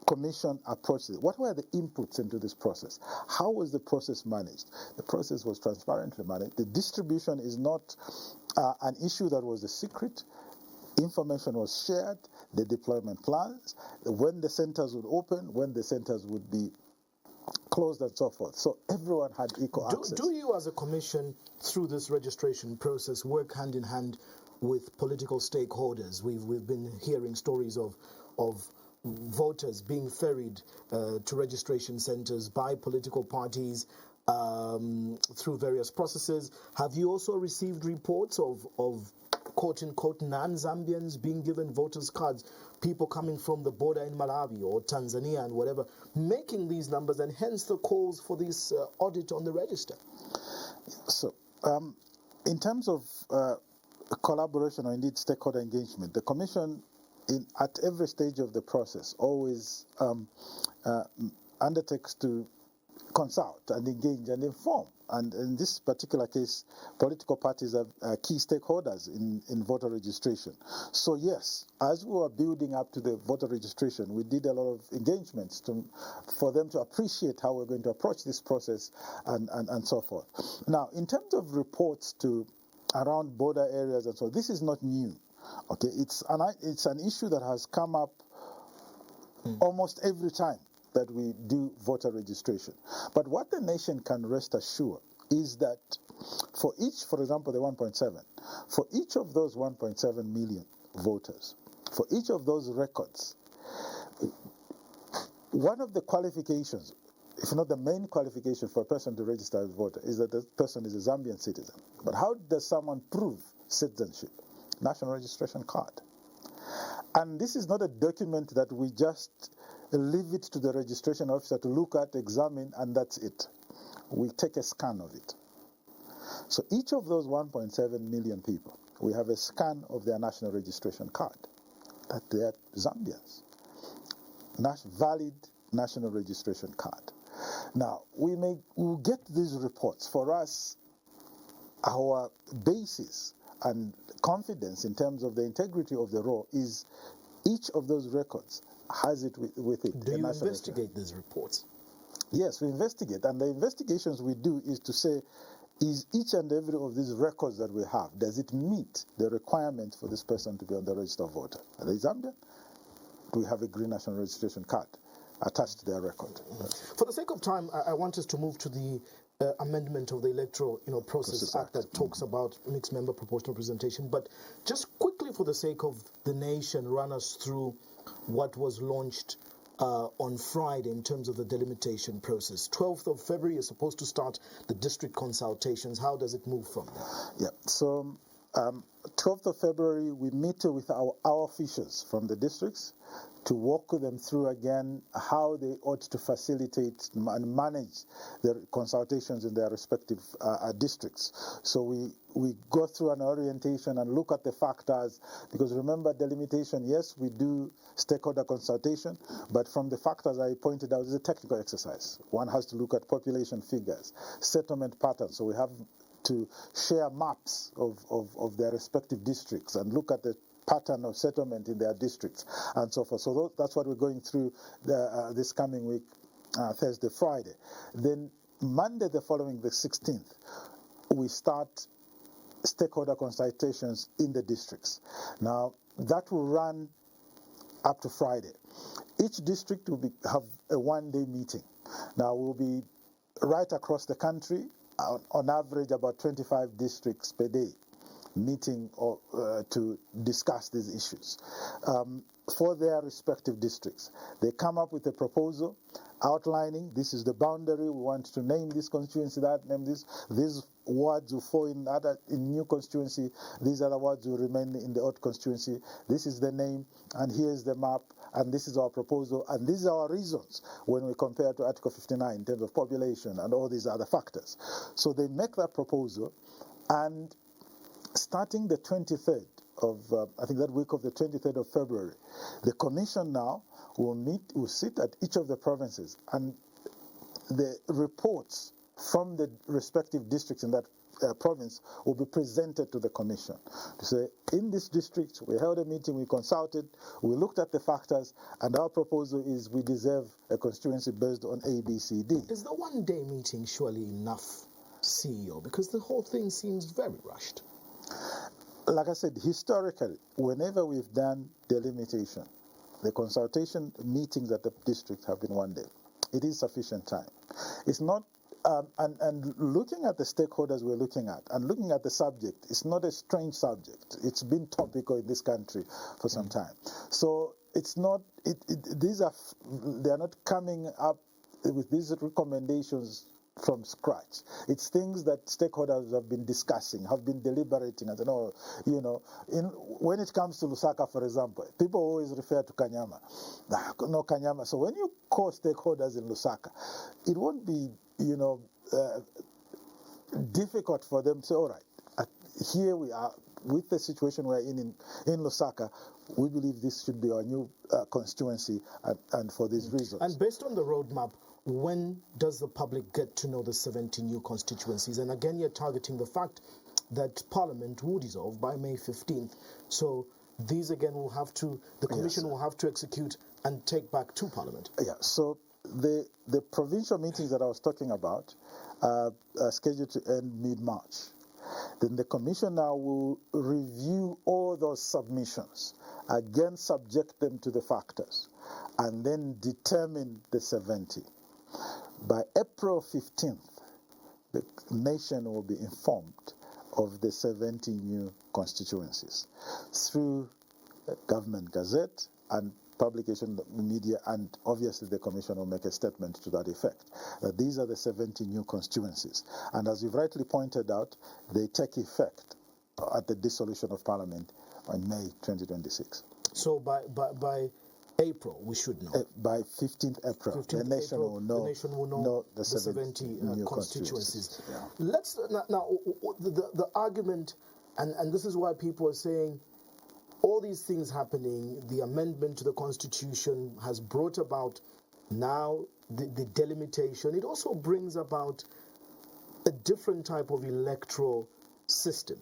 Commission approach it? What were the inputs into this process? How was the process managed? The process was transparently managed. The distribution is not an issue that was a secret. Information was shared, the deployment plans, when the centers would open, when the centers would be closed, and so forth. So everyone had equal access. Do you, as a commission, through this registration process, work hand in hand with political stakeholders? We've been hearing stories of voters being ferried to registration centers by political parties through various processes. Have you also received reports of quote-unquote non-Zambians being given voters' cards, people coming from the border in Malawi or Tanzania and whatever, making these numbers, and hence the calls for this audit on the register? So, in terms of collaboration or indeed stakeholder engagement, the Commission, at every stage of the process, always undertakes to consult and engage and inform. And in this particular case, political parties are key stakeholders in voter registration. So yes, as we were building up to the voter registration, we did a lot of engagements for them to appreciate how we're going to approach this process and so forth. Now, in terms of reports around border areas and so, this is not new. Okay, it's an issue that has come up almost every time that we do voter registration. But what the nation can rest assured is that for example, the 1.7, for each of those 1.7 million voters, for each of those records, one of the qualifications, if not the main qualification for a person to register as a voter, is that the person is a Zambian citizen. But how does someone prove citizenship? National registration card. And this is not a document that we just leave it to the registration officer to look at, examine, and that's it. We take a scan of it. So each of those 1.7 million people, we have a scan of their national registration card, that they are Zambians. Valid national registration card. Now, we'll get these reports. For us, our basis and confidence in terms of the integrity of the raw is each of those records has it with it. Do you investigate these reports? Yes, we investigate. And the investigations we do is to say, is each and every of these records that we have, does it meet the requirement for this person to be on the register of voter? Are they Zambian? Do we have a green national registration card attached to their record? For the sake of time, I want us to move to the amendment of the Electoral Process Act that talks about mixed member proportional representation. But just quickly, for the sake of the nation, run us through what was launched on Friday in terms of the delimitation process. 12th of February is supposed to start the district consultations. How does it move from there? Yeah, so 12th of February, we meet with our officials from the districts to walk them through again how they ought to facilitate and manage their consultations in their respective districts. So we go through an orientation and look at the factors, because remember, delimitation, yes, we do stakeholder consultation, but from the factors I pointed out, it's a technical exercise. One has to look at population figures, settlement patterns, so we have to share maps of their respective districts and look at the pattern of settlement in their districts and so forth. So that's what we're going through this coming week, Thursday, Friday. Then Monday, the following, the 16th, we start stakeholder consultations in the districts. Now, that will run up to Friday. Each district will have a one-day meeting. Now, we'll be right across the country, on average about 25 districts per day meeting to discuss these issues for their respective districts. They come up with a proposal outlining, this is the boundary, we want to name this constituency, that, name this, these words will fall in new constituency, these other words will remain in the old constituency, this is the name, and here's the map, and this is our proposal, and these are our reasons when we compare to Article 59 in terms of population and all these other factors. So they make that proposal, and starting the 23rd I think that week of the 23rd of February, the commission now will sit at each of the provinces, and the reports from the respective districts in that province will be presented to the commission to say, in this district, we held a meeting, we consulted, we looked at the factors, and our proposal is we deserve a constituency based on A, B, C, D. Is the one-day meeting surely enough, CEO? Because the whole thing seems very rushed. Like I said, historically, whenever we've done delimitation, the consultation meetings at the district have been one day. It is sufficient time. It's not, and looking at the stakeholders we're looking at, and looking at the subject, it's not a strange subject. It's been topical in this country for some time. So it's not, they are not coming up with these recommendations from scratch. It's things that stakeholders have been discussing, have been deliberating, and when it comes to Lusaka, for example, people always refer to Kanyama. No Kanyama. So when you call stakeholders in Lusaka, it won't be, difficult for them to say, all right, here we are with the situation we're in Lusaka, we believe this should be our new constituency, and for these reasons. And based on the roadmap, when does the public get to know the 70 new constituencies? And again, you're targeting the fact that Parliament will dissolve by May 15th. So these again will have to, the Commission will have to execute and take back to Parliament. Yeah, so the provincial meetings that I was talking about are scheduled to end mid-March. Then the Commission now will review all those submissions, again subject them to the factors, and then determine the 70. By April 15th, the nation will be informed of the 70 new constituencies through the government gazette and publication in the media, and obviously the Commission will make a statement to that effect, that these are the 70 new constituencies. And as you've rightly pointed out, they take effect at the dissolution of Parliament on May 2026. So by April, we should know. By 15th April, the nation will know the 70 new constituencies. Yeah. Let's now the argument, and this is why people are saying all these things happening. The amendment to the Constitution has brought about now the delimitation. It also brings about a different type of electoral system,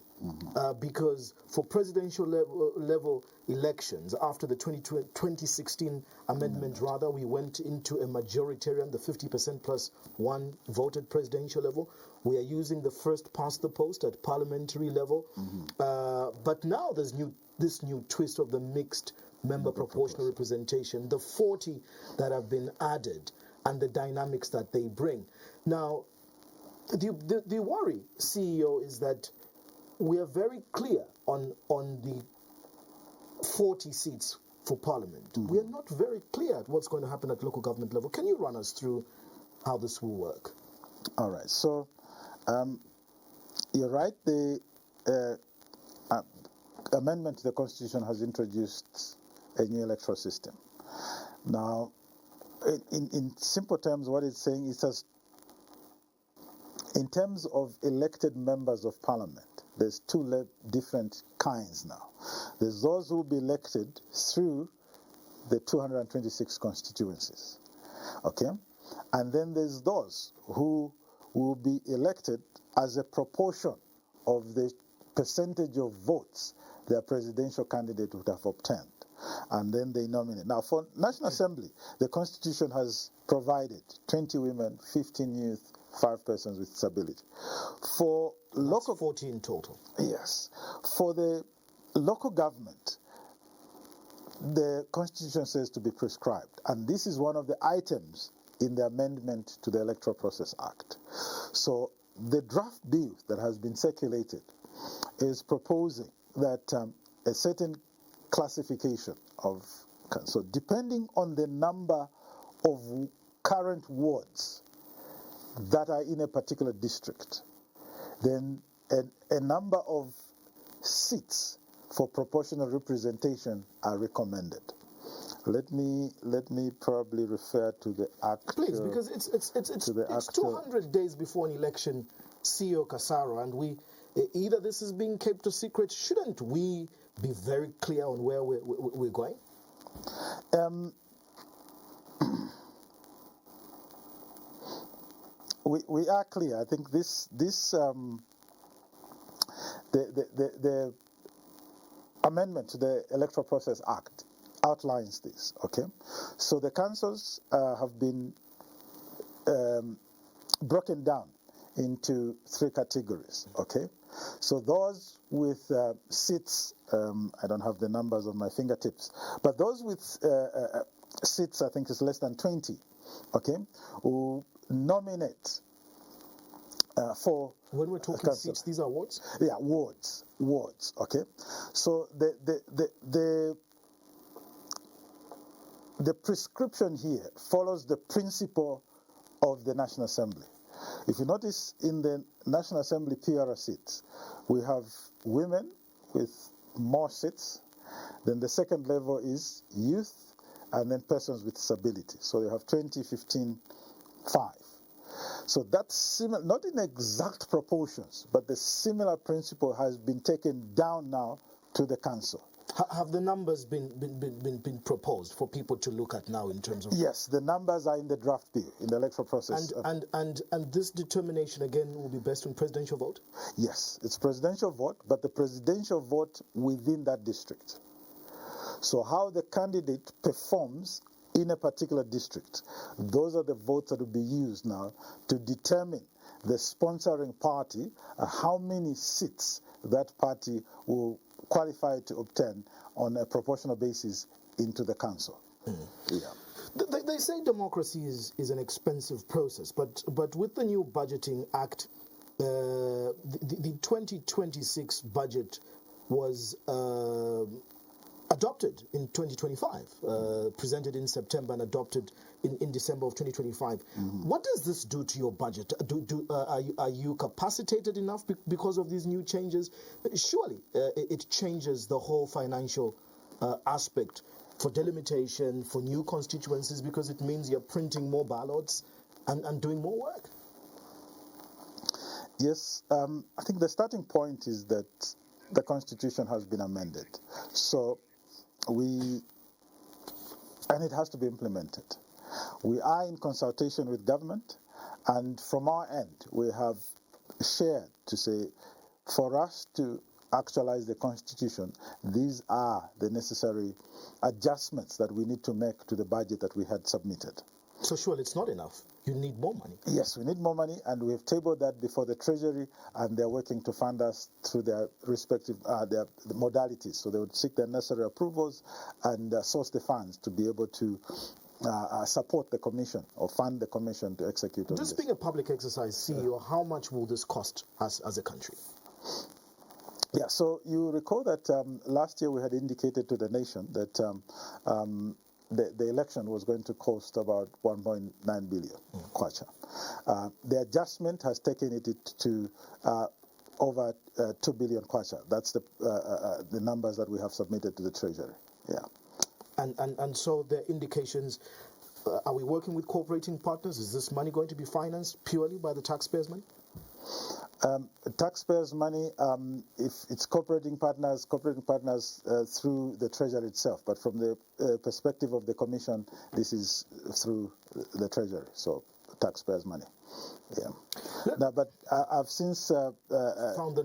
because for presidential level elections, after the 2016 amendment, we went into a majoritarian, the 50% plus one voted presidential level. We are using the first past the post at parliamentary level, but now there's this new twist of the mixed member proportional representation, the 40 that have been added, and the dynamics that they bring. Now, the worry, CEO, is that we are very clear on the 40 seats for Parliament. We are not very clear at what's going to happen at local government level. Can you run us through how this will work? All right. So, you're right. The amendment to the Constitution has introduced a new electoral system. Now, in simple terms, what it's saying is that in terms of elected members of Parliament, there's two different kinds now. There's those who will be elected through the 226 constituencies, okay? And then there's those who will be elected as a proportion of the percentage of votes their presidential candidate would have obtained. And then they nominate. Now, for National Assembly, the Constitution has provided 20 women, 15 youth, 5 persons with disability. For local, 40 in total. Yes. For the local government, the Constitution says to be prescribed. And this is one of the items in the amendment to the Electoral Process Act. So the draft bill that has been circulated is proposing that a certain classification of, so depending on the number of current wards that are in a particular district, then a number of seats for proportional representation are recommended. Let me probably refer to the actual. Please, because it's 200 days before an election, CEO Kasaro, and either this is being kept a secret. Shouldn't we be very clear on where we're going? We are clear. I think the amendment to the Electoral Process Act outlines this. Okay, so the councils have been broken down into 3 categories. Okay, so those with seats, I don't have the numbers on my fingertips, but those with seats, I think, is less than 20. Okay, who nominate for. When we're talking seats, these are wards? Yeah, wards. Okay, so the prescription here follows the principle of the National Assembly. If you notice, in the National Assembly PR seats, we have women with more seats. Then the second level is youth, and then persons with disability. So you have 20, 15, 5. So that's similar, not in exact proportions, but the similar principle has been taken down now to the council. Have the numbers been proposed for people to look at now in terms of? Yes, the numbers are in the draft bill, in the electoral process. And this determination again will be based on presidential vote? Yes, it's presidential vote, but the presidential vote within that district. So how the candidate performs in a particular district, those are the votes that will be used now to determine the sponsoring party, how many seats that party will qualify to obtain on a proportional basis into the council. Yeah. They say democracy is an expensive process, but with the new budgeting act, the 2026 budget was adopted in 2025, presented in September and adopted in December of 2025. What does this do to your budget? Are you capacitated enough because of these new changes? Surely it changes the whole financial aspect for delimitation, for new constituencies, because it means you're printing more ballots and doing more work. Yes, I think the starting point is that the Constitution has been amended. So and it has to be implemented. We are in consultation with government, and from our end, we have shared to say, for us to actualize the Constitution, these are the necessary adjustments that we need to make to the budget that we had submitted. So surely it's not enough. You need more money. Yes, we need more money, and we have tabled that before the Treasury, and they're working to fund us through their respective their modalities. So they would seek the necessary approvals and source the funds to be able to support the commission or fund the commission to execute on this. Just being a public exercise, CEO, how much will this cost us as a country? Yeah, so you recall that last year we had indicated to the nation that the election was going to cost about 1.9 billion kwacha. The adjustment has taken it to over 2 billion kwacha. That's the numbers that we have submitted to the Treasury. Yeah. And so the indications, are we working with cooperating partners? Is this money going to be financed purely by the taxpayers' money? Taxpayers' money, if it's cooperating partners through the Treasury itself. But from the perspective of the Commission, this is through the Treasury, so taxpayers' money. Yeah. Now, but I've since found the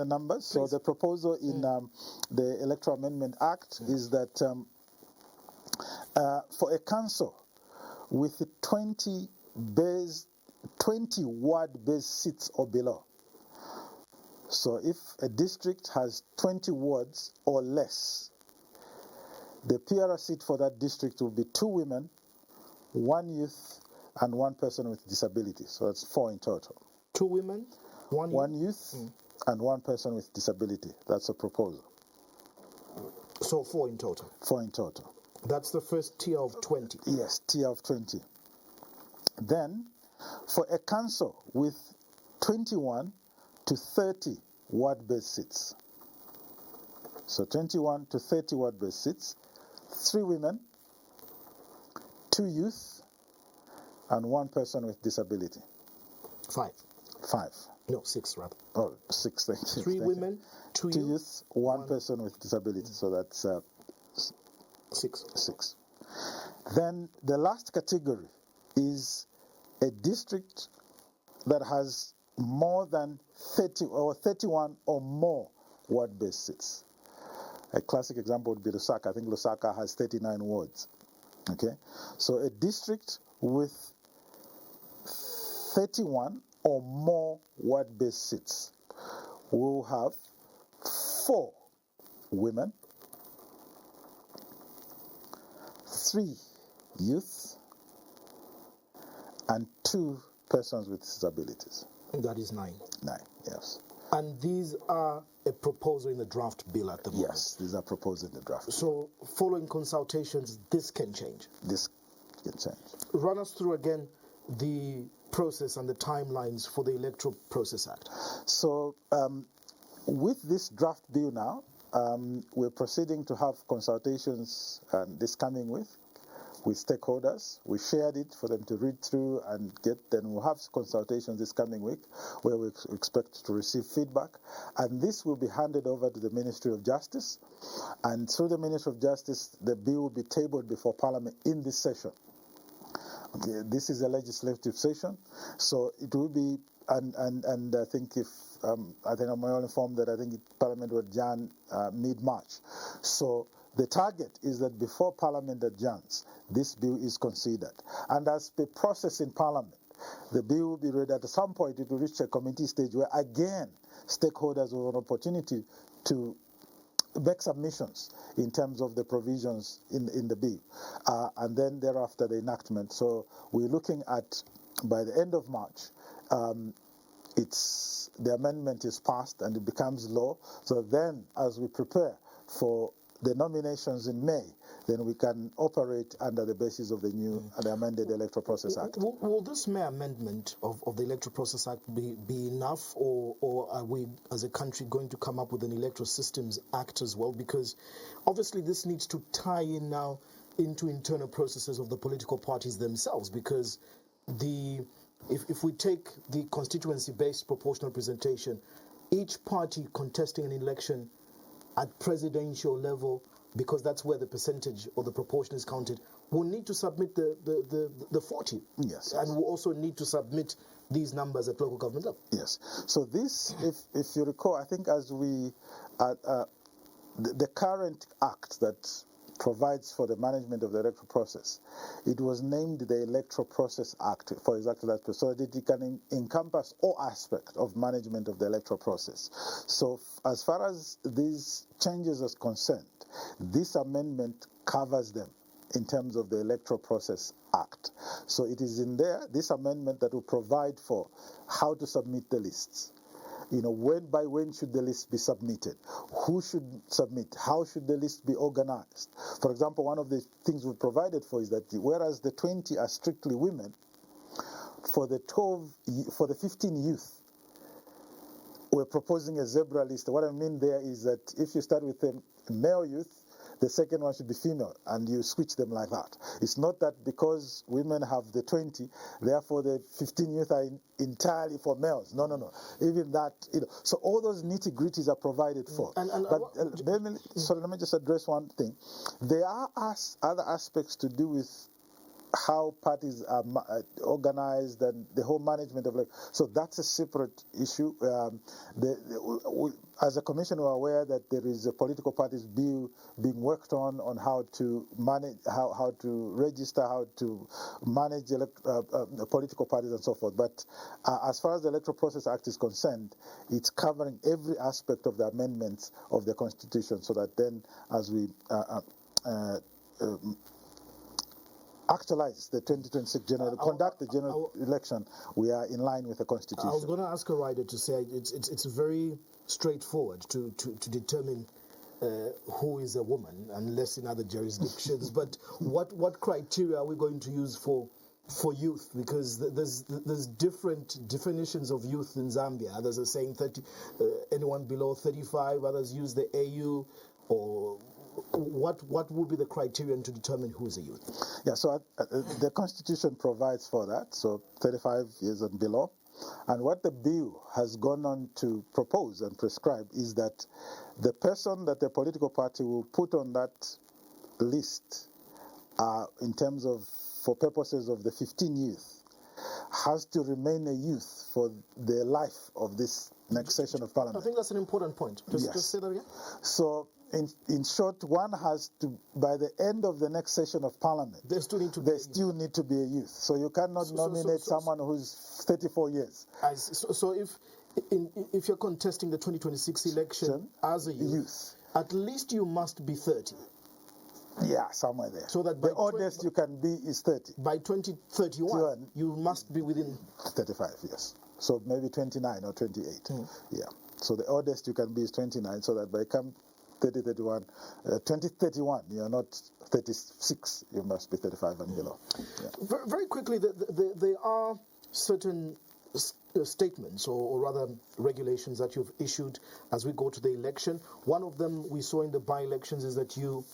numbers. So the proposal in the Electoral Amendment Act is that for a council with 20 ward-based seats or below. So if a district has 20 wards or less, the PR seat for that district will be 2 women, 1 youth, and 1 person with disability. So that's 4 in total. 2 women, 1 youth, and 1 person with disability. That's a proposal. So 4 in total? 4 in total. That's the first tier of 20? Yes, tier of 20. Then, for a council with 21 to 30 ward-based seats. So 21 to 30 ward-based seats, 3 women, 2 youth, and 1 person with disability. 5. No, 6 rather. Oh, 6. Thank you. 3 women, 2 2 youth, youth, 1 person with disability. So that's 6. 6. Then the last category is a district that has more than 30 or 31 or more ward-based seats. A classic example would be Lusaka. I think Lusaka has 39 wards. Okay, so a district with 31 or more ward-based seats will have 4 women, 3 youth, and 2 persons with disabilities. That is 9. 9, yes. And these are a proposal in the draft bill at the moment. Yes, these are proposed in the draft. So, following consultations, this can change. This can change. Run us through again the process and the timelines for the Electoral Process Act. So, with this draft bill now, we're proceeding to have consultations this coming week with stakeholders. We shared it for them to read through and then we'll have consultations this coming week where we expect to receive feedback. And this will be handed over to the Ministry of Justice. And through the Ministry of Justice, the bill will be tabled before Parliament in this session. Okay, this is a legislative session, so it will be, and I think I think I'm well informed that I think Parliament will adjourn mid-March. So the target is that before Parliament adjourns, this bill is considered. And as the process in Parliament, the bill will be read at some point. It will reach a committee stage where, again, stakeholders will have an opportunity to make submissions in terms of the provisions in the bill. And then thereafter, the enactment. So we're looking at, by the end of March, the amendment is passed and it becomes law. So then, as we prepare for the nominations in May, then we can operate under the basis of the new and amended Electoral Process Act. Will this May amendment of the Electoral Process Act be enough, or are we as a country going to come up with an Electoral Systems Act as well? Because obviously this needs to tie in now into internal processes of the political parties themselves, because if we take the constituency-based proportional representation, each party contesting an election at presidential level, because that's where the percentage or the proportion is counted, will need to submit the 40. Yes. And will also need to submit these numbers at local government level. Yes. So this, if you recall, I think as we, the current act that provides for the management of the electoral process, it was named the Electoral Process Act for exactly that purpose, so that it can encompass all aspects of management of the electoral process. So as far as these changes are concerned, this amendment covers them in terms of the Electoral Process Act. So it is in there, this amendment, that will provide for how to submit the lists. You know, when should the list be submitted? Who should submit? How should the list be organized? For example, one of the things we provided for is that whereas the 20 are strictly women, for the 15 youth, we're proposing a zebra list. What I mean there is that if you start with a male youth, the second one should be female, and you switch them like that. It's not that because women have the 20, therefore the 15 youth are entirely for males. No. Even that, So all those nitty-gritties are provided for. Let me just address one thing. There are other aspects to do with how parties are organized and the whole management of so that's a separate issue. As a commission, we're aware that there is a political parties bill being worked on how to manage, how to register, how to manage political parties and so forth. But as far as the Electoral Process Act is concerned, it's covering every aspect of the amendments of the Constitution, so that then as we actualize the 2026 conduct the general election, we are in line with the Constitution. I was going to ask a writer to say it's very straightforward to determine who is a woman, unless in other jurisdictions. But what criteria are we going to use for youth? Because there's different definitions of youth in Zambia. Others are saying 30, anyone below 35. Others use the AU. Or what would be the criterion to determine who is a youth? Yeah, so the Constitution provides for that, so 35 years and below. And what the bill has gone on to propose and prescribe is that the person that the political party will put on that list, in terms of, for purposes of the 15 youth, has to remain a youth for the life of this next session of Parliament. I think that's an important point. Just say that again. So, in short, one has to, by the end of the next session of Parliament, they still need to be a youth. So you cannot nominate someone who's 34 years. So if you're contesting the 2026 election as a youth, at least you must be 30. Yeah, somewhere there. So that the oldest you can be is 30. By 2031, you must be within 35, yes. So maybe 29 or 28. Yeah. So the oldest you can be is 29, so that by come 2031, you're not 36, you must be 35 and below. Yeah. Very quickly, there are certain statements or rather regulations that you've issued as we go to the election. One of them we saw in the by-elections is that you,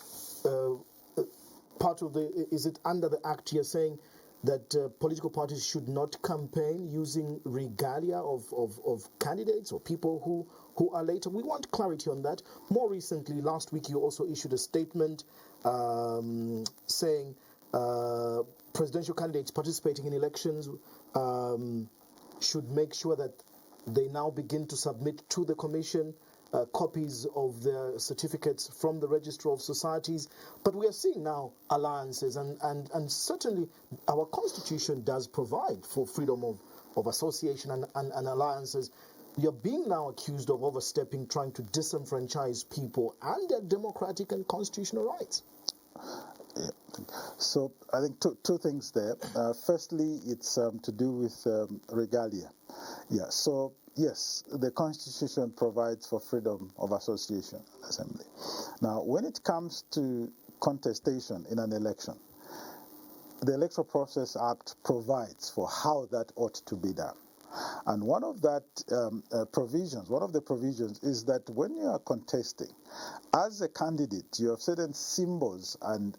part of is it under the Act you're saying that political parties should not campaign using regalia of candidates or people who are later. We want clarity on that. More recently, last week, you also issued a statement saying presidential candidates participating in elections should make sure that they now begin to submit to the Commission copies of their certificates from the Registrar of Societies. But we are seeing now alliances, and certainly our Constitution does provide for freedom of association and alliances. You're being now accused of overstepping, trying to disenfranchise people and their democratic and constitutional rights. Yeah. So I think two things there. Firstly, it's to do with regalia. Yeah. So yes, the Constitution provides for freedom of association and assembly. Now, when it comes to contestation in an election, the Electoral Process Act provides for how that ought to be done. And one of the provisions is that when you are contesting, as a candidate, you have certain symbols and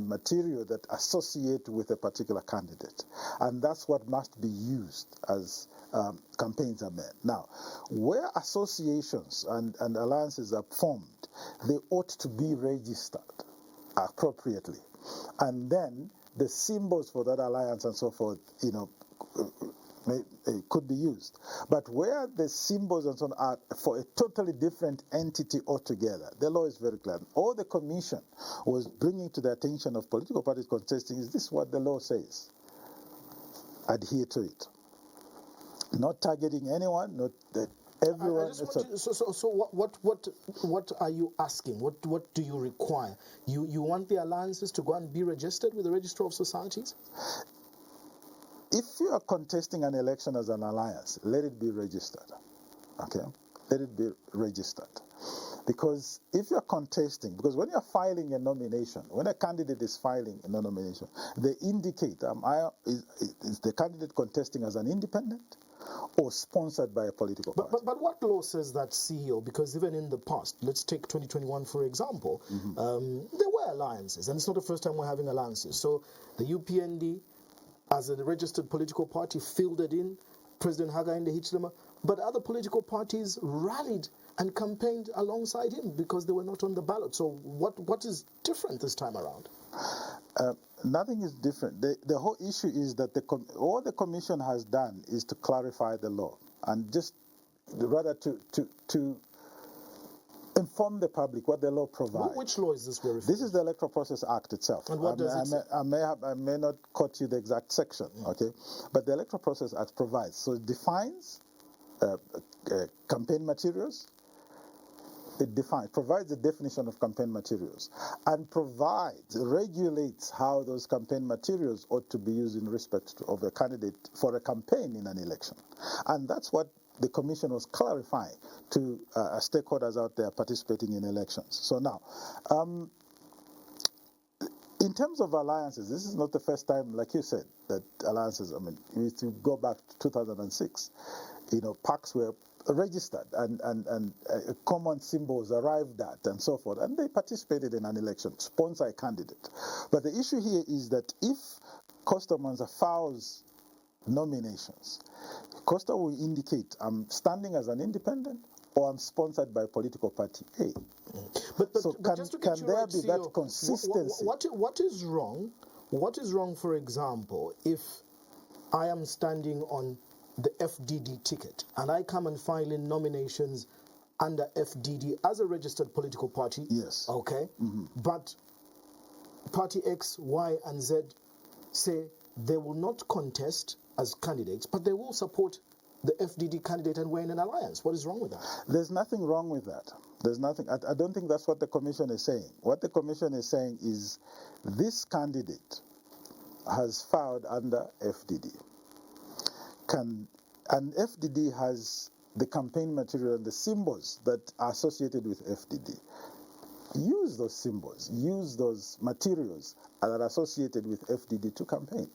material that associate with a particular candidate. And that's what must be used as campaigns are made. Now, where associations and alliances are formed, they ought to be registered appropriately. And then the symbols for that alliance and so forth, could be used. But where the symbols and so on are for a totally different entity altogether, the law is very clear. All the Commission was bringing to the attention of political parties contesting is this what the law says. Adhere to it. Not targeting anyone, not that everyone. What are you asking? What do you require? You want the alliances to go and be registered with the Registrar of Societies? If you are contesting an election as an alliance, let it be registered. Okay? Let it be registered. Because if you're contesting, because when you're filing a nomination, when a candidate is filing a nomination, they indicate, is the candidate contesting as an independent or sponsored by a political party? But what law says that, CEO? Because even in the past, let's take 2021 for example, there were alliances, and it's not the first time we're having alliances. So the UPND, as a registered political party, fielded in President Hakainde Hichilema, but other political parties rallied and campaigned alongside him because they were not on the ballot. So what is different this time around? Nothing is different. The whole issue is that all the Commission has done is to clarify the law and just rather to inform the public what the law provides. Which law is this referring to? This is the Electoral Process Act itself. And what does it say? I may not quote you the exact section, okay? But the Electoral Process Act provides. So it defines campaign materials. It provides the definition of campaign materials and regulates how those campaign materials ought to be used in respect of a candidate for a campaign in an election. And that's what the Commission was clarifying to stakeholders out there participating in elections. So now, in terms of alliances, this is not the first time, like you said, that alliances, if you go back to 2006, PACs were registered and common symbols arrived at and so forth, and they participated in an election, sponsor a candidate. But the issue here is that if Costa Mwansa files nominations, Costa will indicate I'm standing as an independent or I'm sponsored by political party A. But so just to can get you there right, be CEO, that consistency? What is wrong? What is wrong, for example, if I am standing on the FDD ticket and I come and file in nominations under FDD as a registered political party? Yes. Okay. But party X, Y, and Z say they will not contest as candidates, but they will support the FDD candidate and we're in an alliance. What is wrong with that? There's nothing wrong with that. There's nothing. I don't think that's what the commission is saying. What the commission is saying is this candidate has filed under FDD. And FDD has the campaign material and the symbols that are associated with FDD. Use those symbols, use those materials that are associated with FDD to campaign.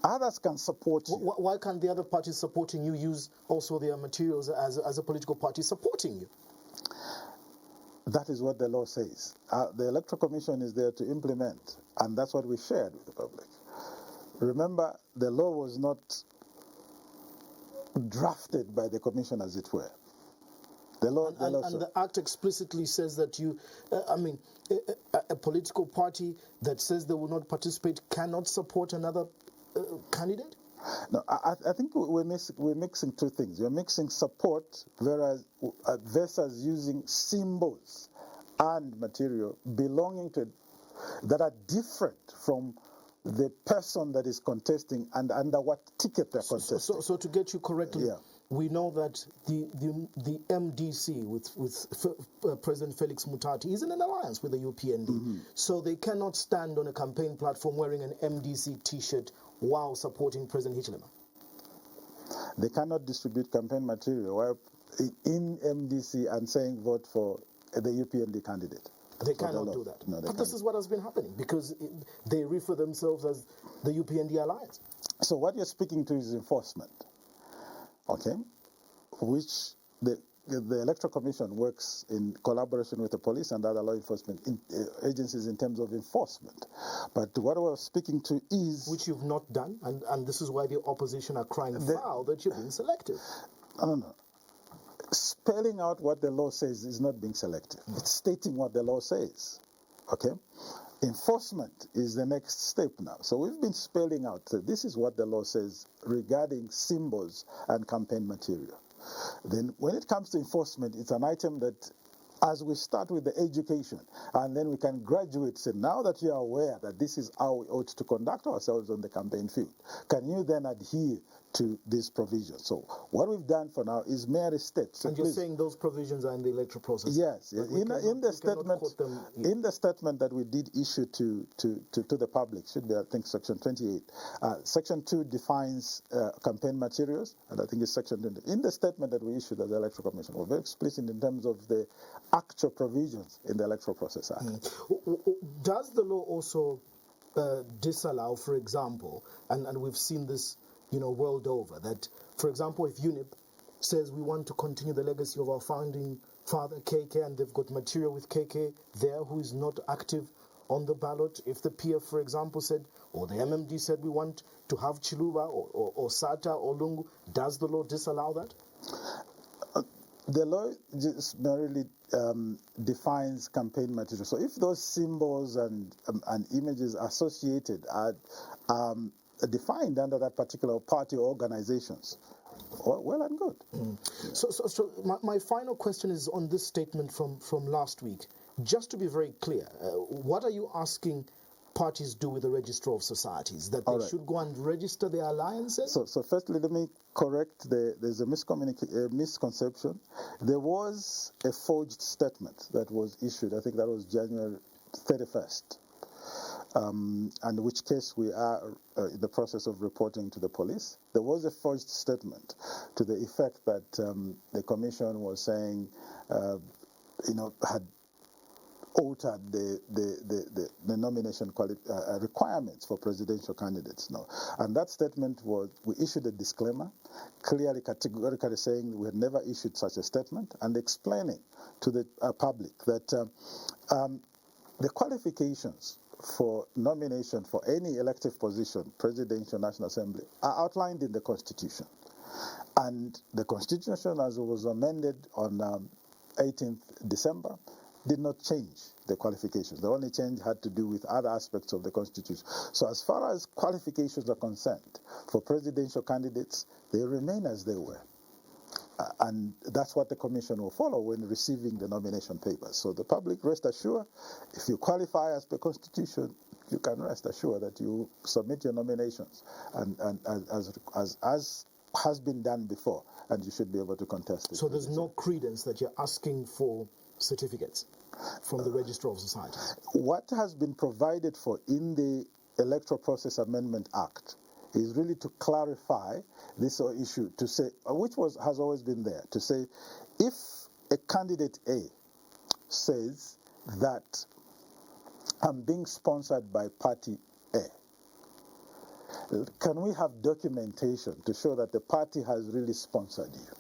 Others can support you. Why can't the other parties supporting you use also their materials as a political party supporting you? That is what the law says. The Electoral Commission is there to implement, and that's what we shared with the public. Remember, the law was not drafted by the Commission, as it were. The Act explicitly says that a political party that says they will not participate cannot support another candidate? No, I think we're mixing two things. We're mixing support versus using symbols and material belonging to that are different from the person that is contesting and under what ticket they're contesting. So to get you correctly, yeah. We know that the MDC with President Felix Mutati is in an alliance with the UPND. So they cannot stand on a campaign platform wearing an MDC T-shirt while supporting President Hichilema. They cannot distribute campaign material while in MDC and saying vote for the UPND candidate. They cannot do that. No, but this is what has been happening because they refer themselves as the UPND alliance. So what you're speaking to is enforcement, okay, which the Electoral Commission works in collaboration with the police and other law enforcement agencies in terms of enforcement. But what we're speaking to is... Which you've not done, and this is why the opposition are crying foul that you're being selective. No. Spelling out what the law says is not being selective. It's stating what the law says. Okay? Enforcement is the next step now. So we've been spelling out that this is what the law says regarding symbols and campaign material. Then when it comes to enforcement, it's an item that as we start with the education and then we can graduate, say now that you are aware that this is how we ought to conduct ourselves on the campaign field, can you then adhere to these provisions? So what we've done for now is merely steps. And you're saying those provisions are in the electoral process? Yes. In the statement that we did issue to the public, should be I think section 28. Section 2 defines campaign materials, and I think it's section 20. In the statement that we issued as the Electoral Commission, we're very explicit in terms of the actual provisions in the Electoral Process Act. Does the law also disallow, for example, and we've seen this world over, that, for example, if UNIP says we want to continue the legacy of our founding father, KK, and they've got material with KK there who is not active on the ballot, if the PF, for example, said, or the MMD said we want to have Chiluba or Sata or Lungu, does the law disallow that? The law just merely defines campaign material. So if those symbols and images associated are defined under that particular party or organizations, well and good. So my final question is on this statement from last week. Just to be very clear, what are you asking parties do with the Register of Societies? That they should go and register their alliances? So firstly, let me correct, there's a misconception. There was a forged statement that was issued, I think that was January 31st. And in which case we are in the process of reporting to the police. There was a forged statement to the effect that the commission was saying, had altered the nomination requirements for presidential candidates. No, and that statement was, we issued a disclaimer, clearly, categorically saying we had never issued such a statement, and explaining to the public that the qualifications for nomination for any elective position, presidential, National Assembly, are outlined in the Constitution. And the Constitution, as it was amended on 18th December, did not change the qualifications. The only change had to do with other aspects of the Constitution. So as far as qualifications are concerned, for presidential candidates, they remain as they were. And that's what the Commission will follow when receiving the nomination papers. So the public, rest assured, if you qualify as per Constitution, you can rest assured that you submit your nominations and as has been done before, and you should be able to contest it. So there's no credence that you're asking for certificates from the Registrar of Societies? What has been provided for in the Electoral Process Amendment Act is really to clarify this issue, to say, which has always been there, to say, if a candidate A says that I'm being sponsored by party A, can we have documentation to show that the party has really sponsored you?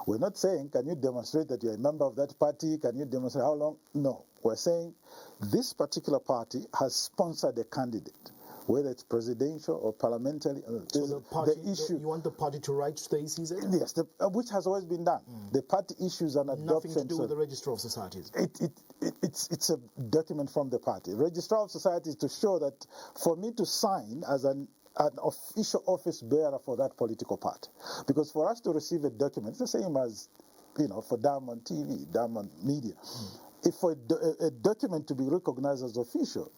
We're not saying, can you demonstrate that you're a member of that party? Can you demonstrate how long? No. We're saying this particular party has sponsored a candidate, whether it's presidential or parliamentary. So the party, you want the party to write to the ECZ? Yes, which has always been done. The party issues an adoption. Nothing to do with the Registrar of Societies? It's a document from the party. Registrar of Societies to show that for me to sign as an official office bearer for that political party. Because for us to receive a document, it's the same as, for Diamond TV, Diamond Media. If for a document to be recognized as official,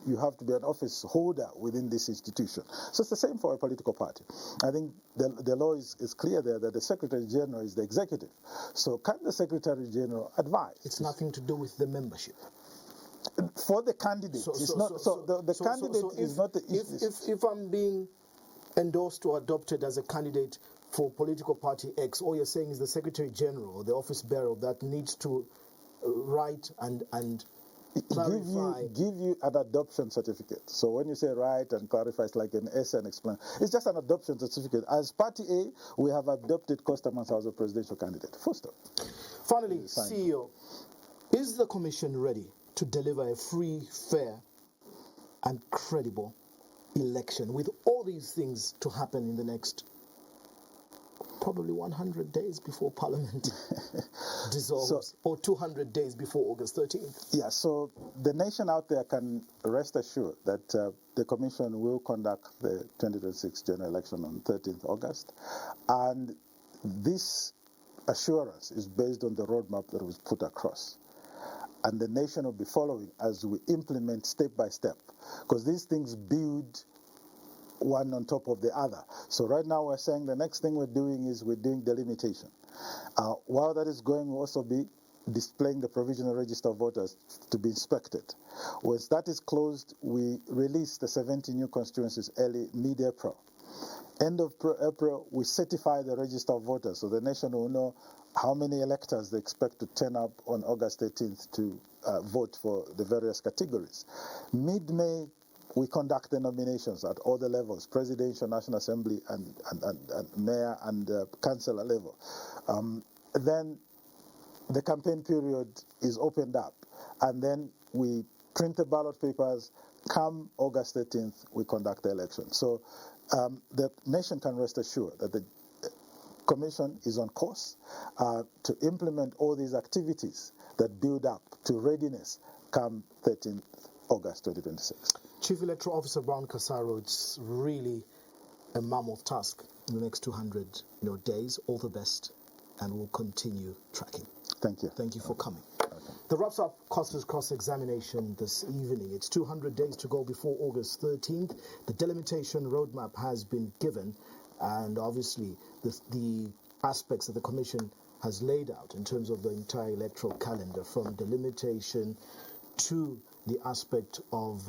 you have to be an office holder within this institution. So it's the same for a political party. I think the law is clear there that the Secretary General is the executive. So can the Secretary General advise? It's nothing to do with the membership. For the candidate, the candidate is not the issue. If I'm being endorsed or adopted as a candidate for political party X, all you're saying is the Secretary General or the office bearer of that needs to write and clarify. Give you an adoption certificate. So when you say write and clarify, it's like an essay and explain. It's just an adoption certificate. As Party A, we have adopted Costa Mwansa as a presidential candidate. Full stop. Finally, CEO, is the Commission ready to deliver a free, fair, and credible election with all these things to happen in the next probably 100 days before Parliament dissolves, or 200 days before August 13th? Yeah, so the nation out there can rest assured that the Commission will conduct the 2026 general election on 13th August. And this assurance is based on the roadmap that was put across. And the nation will be following as we implement step by step, because these things build one on top of the other. So right now we're saying the next thing we're doing delimitation. While that is going, we'll also be displaying the provisional register of voters to be inspected. Once that is closed, we release the 70 new constituencies mid-April. End of April, we certify the register of voters, so the nation will know how many electors they expect to turn up on August 18th to vote for the various categories. Mid-May, we conduct the nominations at all the levels, presidential, National Assembly, and mayor and councillor level. Then the campaign period is opened up, and then we print the ballot papers. Come August 13th, we conduct the election. So the nation can rest assured that the Commission is on course to implement all these activities that build up to readiness come 13th August 2026. Chief Electoral Officer Brown Kasaro, it's really a mammoth task in the next 200 days. All the best, and we'll continue tracking. Thank you. Thank you for coming. That wraps up Costa's Cross Examination this evening. It's 200 days to go before August 13th. The delimitation roadmap has been given, and obviously the aspects that the Commission has laid out in terms of the entire electoral calendar, from delimitation to the aspect of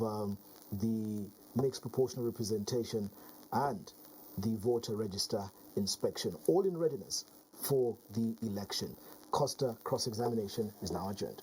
the mixed proportional representation and the voter register inspection, all in readiness for the election. Costa Cross Examination is now adjourned.